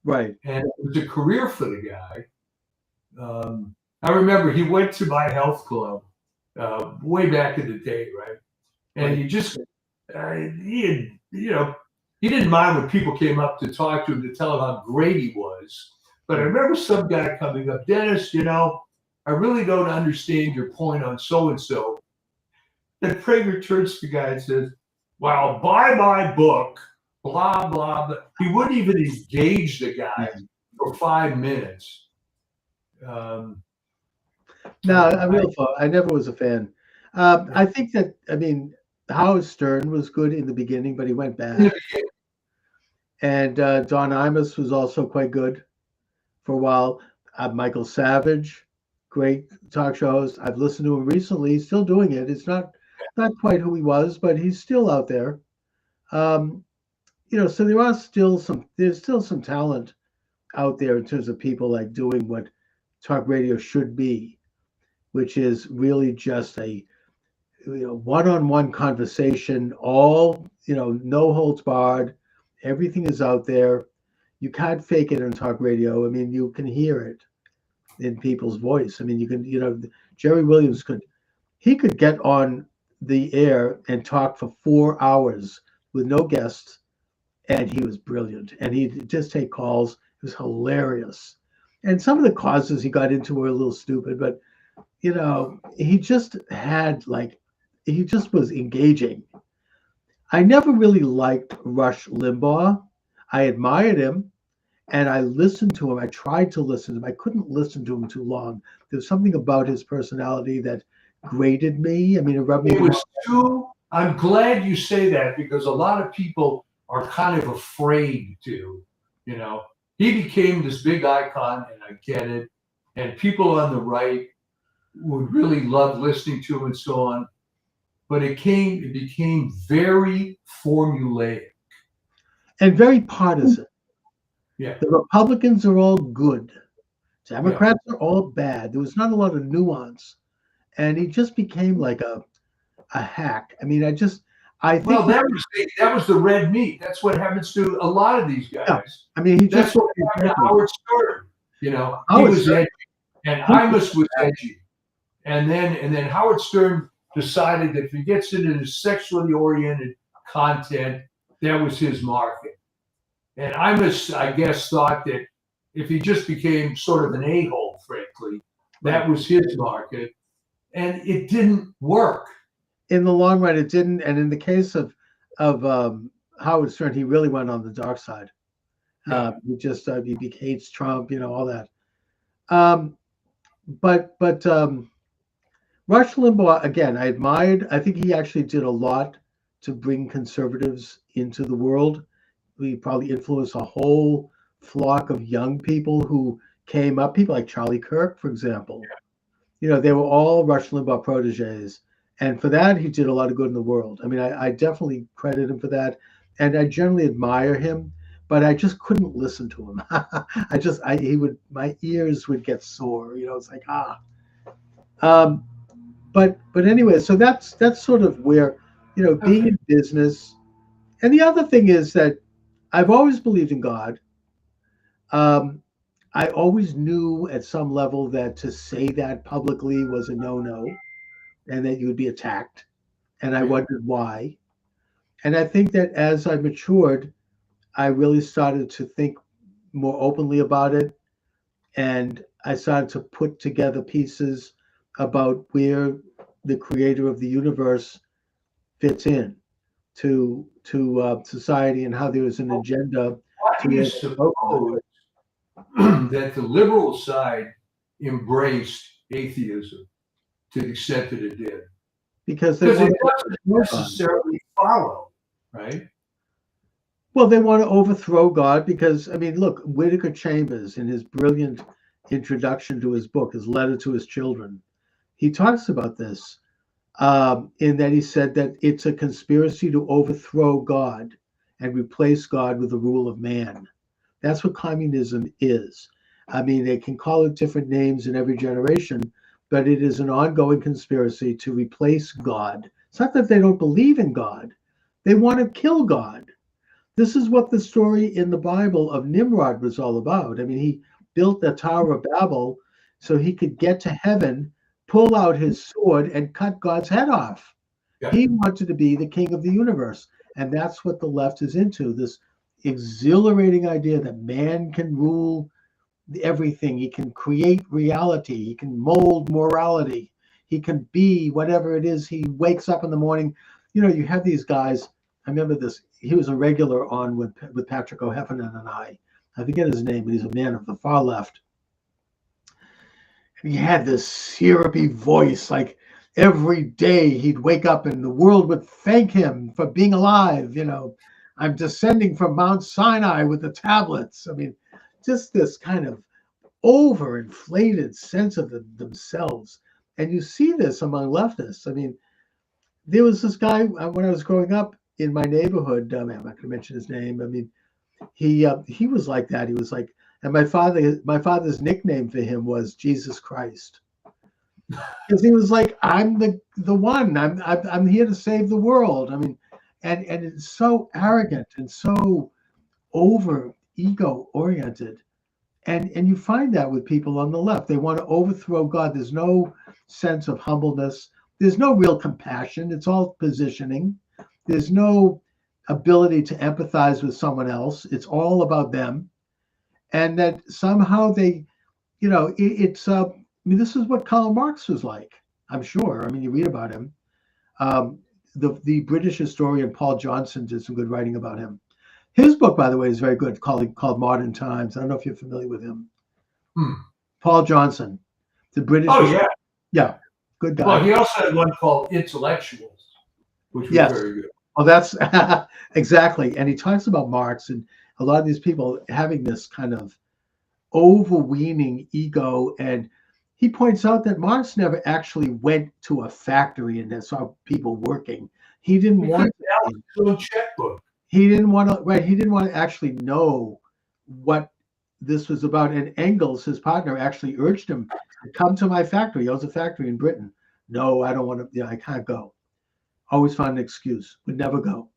Right. And it was a career for the guy. I remember he went to my health club way back in the day, right? And he just, he didn't mind when people came up to talk to him to tell him how great he was. But I remember some guy coming up, Dennis, I really don't understand your point on so-and-so. And Prager turns to the guy and says, well, buy my book, blah, blah, blah. He wouldn't even engage the guy for 5 minutes. No, I never was a fan. I think that, Howard Stern was good in the beginning, but he went bad. And Don Imus was also quite good for a while. Michael Savage, great talk show host. I've listened to him recently. He's still doing it. It's not quite who he was, but he's still out there. So there's still some talent out there in terms of people like doing what talk radio should be, which is really just a one-on-one conversation, all, no holds barred. Everything is out there. You can't fake it on talk radio. You can hear it in people's voice. You can, Jerry Williams could get on the air and talk for 4 hours with no guests, and he was brilliant. And he'd just take calls. It was hilarious. And some of the causes he got into were a little stupid, but he just had like, he just was engaging. I never really liked Rush Limbaugh. I admired him and I listened to him. I tried to listen to him. I couldn't listen to him too long. There's something about his personality that grated me. I mean, it rubbed me It the was too. I'm glad you say that because a lot of people are kind of afraid to, you know. He became this big icon, and I get it. And people on the right would really love listening to him and so on. But it became very formulaic. and very partisan. Yeah. The Republicans are all good. Yeah. Democrats are all bad. There was not a lot of nuance. And he just became like a hack. I mean, I think Well, that was the red meat. That's what happens to a lot of these guys. yeah, I mean, he That's just what happened to Howard Stern. You know, he Howard was Stern. edgy, and Imus was edgy, and then Howard Stern decided that if he gets into the sexually oriented content, that was his market. And Imus, I guess, thought that if he just became sort of an a-hole, frankly, that was his market, and it didn't work. In the long run, it didn't. And in the case of Howard Stern, he really went on the dark side. Yeah. He hates Trump, all that. But Rush Limbaugh, again, I admired. I think he actually did a lot to bring conservatives into the world. He probably influenced a whole flock of young people who came up. People like Charlie Kirk, for example. They were all Rush Limbaugh proteges. And for that, he did a lot of good in the world. I mean, I definitely credit him for that. And I generally admire him, but I just couldn't listen to him. My ears would get sore. It's like, but anyway, so that's sort of where, being in business. And the other thing is that I've always believed in God. I always knew at some level that to say that publicly was a no-no and that you would be attacked. And I wondered why. And I think that as I matured, I really started to think more openly about it. And I started to put together pieces about where the creator of the universe fits in to society and how there is an agenda. Why do you suppose that the liberal side embraced atheism to the extent that it did? Because it doesn't necessarily follow, right? Well, they want to overthrow God because, I mean, look, Whittaker Chambers, in his brilliant introduction to his book, his letter to his children, he talks about this in that he said that it's a conspiracy to overthrow God and replace God with the rule of man. That's what communism is. I mean, they can call it different names in every generation, but it is an ongoing conspiracy to replace God. It's not that they don't believe in God. They want to kill God. This is what the story in the Bible of Nimrod was all about. I mean, he built the Tower of Babel so he could get to heaven, pull out his sword, and cut God's head off. Yeah. He wanted to be the king of the universe. And that's what the left is into, this exhilarating idea that man can rule everything. He can create reality. He can mold morality. He can be whatever it is. He wakes up in the morning. You have these guys. I remember this. He was a regular on with Patrick O'Heffernan and I forget his name, but he's a man of the far left. And he had this syrupy voice, like every day he'd wake up and the world would thank him for being alive. I'm descending from Mount Sinai with the tablets. I mean, just this kind of overinflated sense of themselves. And you see this among leftists. I mean, there was this guy when I was growing up in my neighborhood. I'm not going to mention his name. I mean, he was like that. He was like, and my father's nickname for him was Jesus Christ, because he was like, I'm the one. I'm here to save the world. I mean, and it's so arrogant and so over ego oriented. And you find that with people on the left. They want to overthrow God. There's no sense of humbleness. There's no real compassion. It's all positioning. There's no ability to empathize with someone else. It's all about them. And that somehow they it's. I mean, this is what Karl Marx was like. I'm sure. I mean, you read about him. Um, the British historian Paul Johnson did some good writing about him. His book, by the way, is very good, called Modern Times. I don't know if you're familiar with him. Hmm. Paul Johnson, the British. Oh yeah, yeah, good guy. Well, he also had one called Intellectuals, which was Yes. very good. Well, that's exactly. And he talks about Marx and a lot of these people having this kind of overweening ego. And he points out that Marx never actually went to a factory and saw people working. He didn't He want couldn't balance his own checkbook. he didn't want to right. He didn't want to actually know what this was about. And Engels, his partner, actually urged him to come to my factory. He owns a factory in Britain. No, I don't want to. I can't go. Always found an excuse. Would never go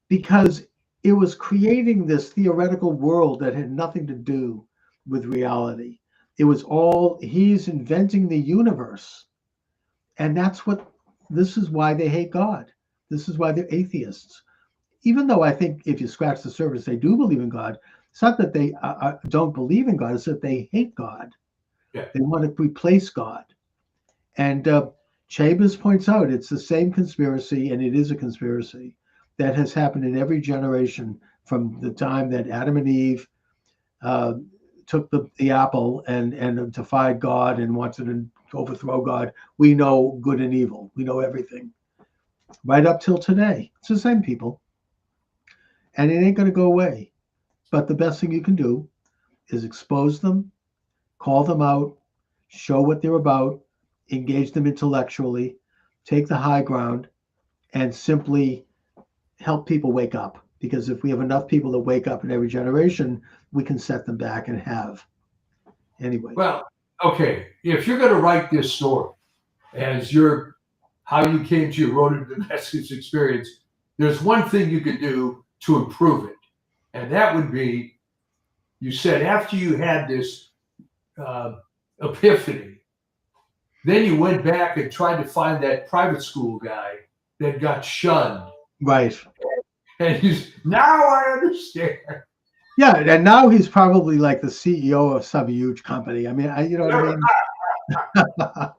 because it was creating this theoretical world that had nothing to do with reality. It was all he's inventing the universe, and this is why they hate God. This is why they're atheists. Even though I think if you scratch the surface, they do believe in God. It's not that they don't believe in God; it's that they hate God. Yeah. They want to replace God. And Chambers points out it's the same conspiracy, and it is a conspiracy that has happened in every generation from the time that Adam and Eve took the apple and defied God and wanted to overthrow God. We know good and evil. We know everything. Right up till today. It's the same people. And it ain't going to go away. But the best thing you can do is expose them, call them out, show what they're about, engage them intellectually, take the high ground, and simply help people wake up. Because if we have enough people that wake up in every generation, we can set them back and have. Anyway. Well, okay. If you're going to write this story as how you came to your road to Damascus experience, there's one thing you could do to improve it. And that would be, you said after you had this epiphany, then you went back and tried to find that private school guy that got shunned. Right. And now I understand. Yeah, and now he's probably like the CEO of some huge company. I mean, you know what I mean?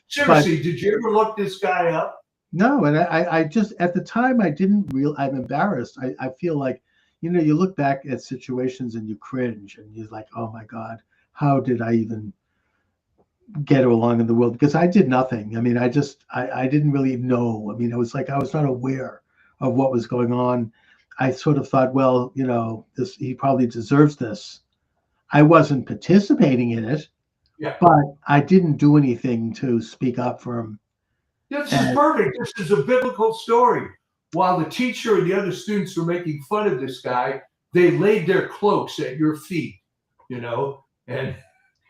Seriously, did you ever look this guy up? No, and I just at the time I didn't I'm embarrassed. I feel like, you look back at situations and you cringe and you're like, oh my God, how did I even get along in the world? Because I did nothing. I mean, I didn't really know. I mean, it was like I was not aware of what was going on. I sort of thought, well, he probably deserves this. I wasn't participating in it, but I didn't do anything to speak up for him. This is perfect. This is a biblical story. While the teacher and the other students were making fun of this guy, they laid their cloaks at your feet, and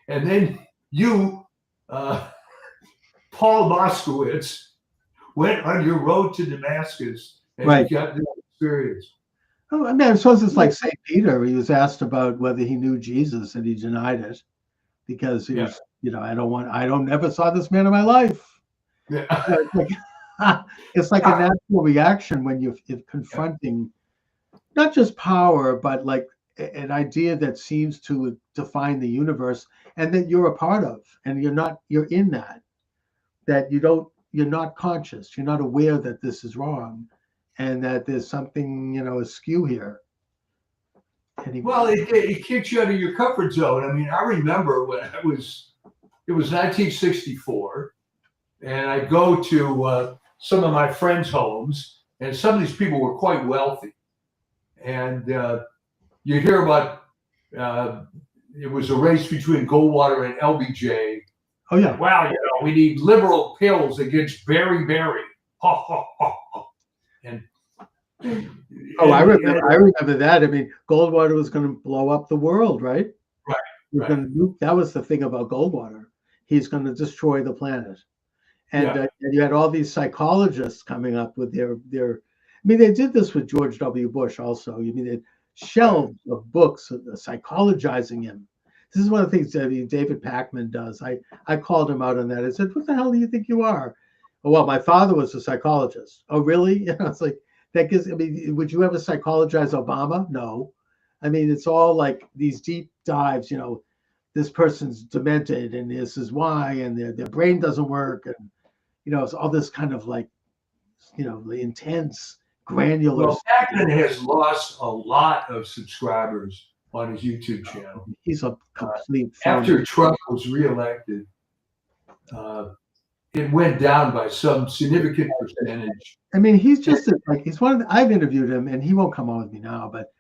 then you, Paul Moscowitz, went on your road to Damascus and you got this experience. Oh, I mean, I suppose it's like St. Peter. He was asked about whether he knew Jesus, and he denied it because he was, I never saw this man in my life. Yeah. It's like a natural reaction when you're confronting not just power, but like an idea that seems to define the universe and that you're a part of, and you're in that you're not conscious, you're not aware that this is wrong and that there's something, askew here. Anyway. Well, it kicks you out of your comfort zone. I mean, I remember when it was 1964, and I go to some of my friends' homes, and some of these people were quite wealthy. And you hear about it was a race between Goldwater and LBJ. Oh, yeah. Well, we need liberal pills against Berry. Ha, ha, ha, ha. I remember that. I mean, Goldwater was going to blow up the world, right? Right. That was the thing about Goldwater. He's going to destroy the planet. And you had all these psychologists coming up with their. I mean, they did this with George W. Bush also. I mean, they shelves of books psychologizing him. This is one of the things that David Pakman does. I called him out on that. I said, "What the hell do you think you are?" Oh, well, my father was a psychologist. Oh, really? It's like that gives. I mean, would you ever psychologize Obama? No. I mean, it's all like these deep dives. this person's demented and this is why, and their brain doesn't work, and it's all this kind of like, the intense, granular. Well, Packman has lost a lot of subscribers on his YouTube channel. He's a complete after Trump was reelected. It went down by some significant percentage. I mean, he's just he's one of I've interviewed him, and he won't come on with me now, but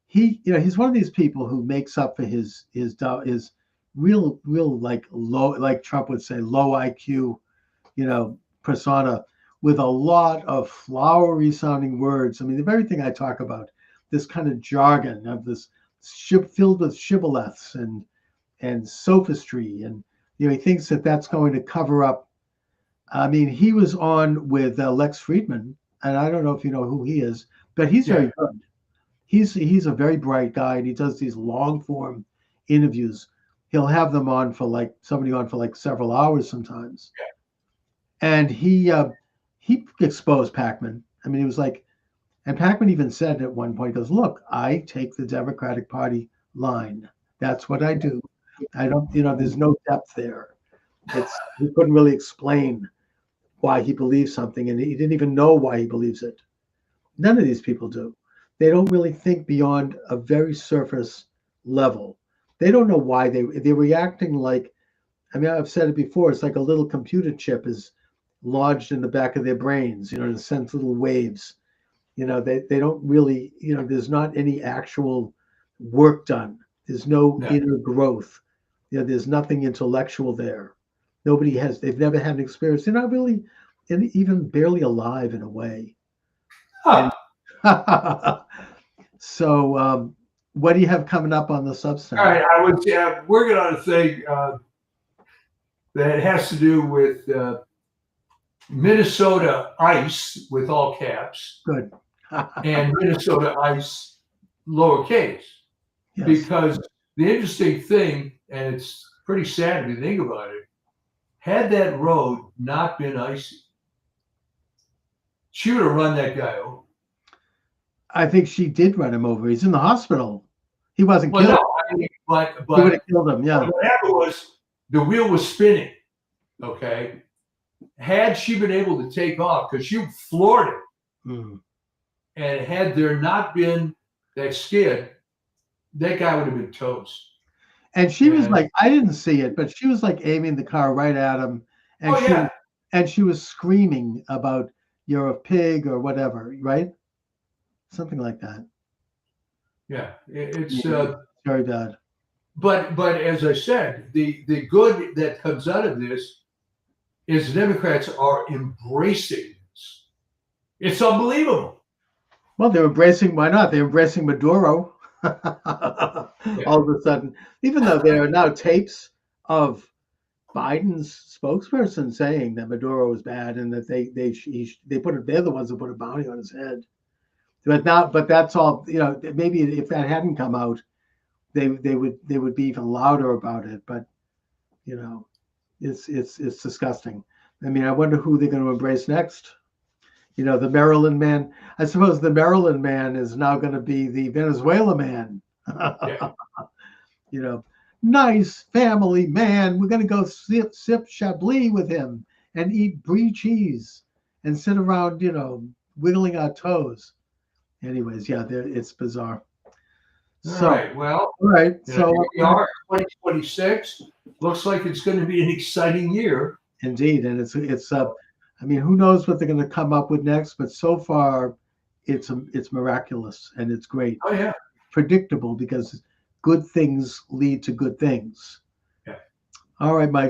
he's one of these people who makes up for his real like low, like Trump would say, low IQ, persona, with a lot of flowery sounding words. I mean, the very thing I talk about, this kind of jargon of this filled with shibboleths and sophistry, and he thinks that that's going to cover up. I mean, he was on with Lex Friedman, and I don't know if you know who he is, but he's very good. He's a very bright guy, and he does these long form interviews. He'll have them on for like several hours sometimes. Yeah. And he exposed Packman. I mean, it was like, and Packman even said at one point, he goes, "Look, I take the Democratic Party line. That's what I do. I don't, there's no depth there. He couldn't really explain why he believes something, and he didn't even know why he believes it. None of these people do. They don't really think beyond a very surface level. They don't know why they're reacting like, I mean, I've said it before, it's like a little computer chip is lodged in the back of their brains, to send little waves. They don't really, there's not any actual work done. There's no inner growth. There's nothing intellectual there. They've never had an experience. They're not really even barely alive in a way. Huh. So, what do you have coming up on the Substack? All right, I was working on a thing that has to do with Minnesota Ice with all caps. Good. And Minnesota Ice lowercase. Yes. Because the interesting thing, and it's pretty sad if you think about it, had that road not been icy, she would have run that guy over. I think she did run him over. He's in the hospital. He wasn't killed. No, I mean, but he would have killed him. Yeah. What happened was the wheel was spinning. Okay. Had she been able to take off, because she floored it, and had there not been that skid, that guy would have been toast. And she was like, I didn't see it, but she was like aiming the car right at him, and she was screaming about "you're a pig" or whatever, right? Something like that. Yeah, it's very bad. But as I said, the good that comes out of this is the Democrats are embracing this. It's unbelievable. Well, they're embracing. Why not? They're embracing Maduro. All of a sudden, even though there are now tapes of Biden's spokesperson saying that Maduro was bad and that they're the ones who put a bounty on his head. But that's all. Maybe if that hadn't come out, they would be even louder about it. But it's disgusting. I mean, I wonder who they're going to embrace next. The Maryland man. I suppose the Maryland man is now going to be the Venezuela man. Nice family man. We're going to go sip Chablis with him and eat brie cheese and sit around, wiggling our toes. Anyways, it's bizarre. All right. Well, all right. So we are 2026. Looks like it's going to be an exciting year. Indeed, and it's I mean, who knows what they're going to come up with next? But so far, it's miraculous and it's great. Oh yeah, predictable because good things lead to good things. Yeah. All right, Mike.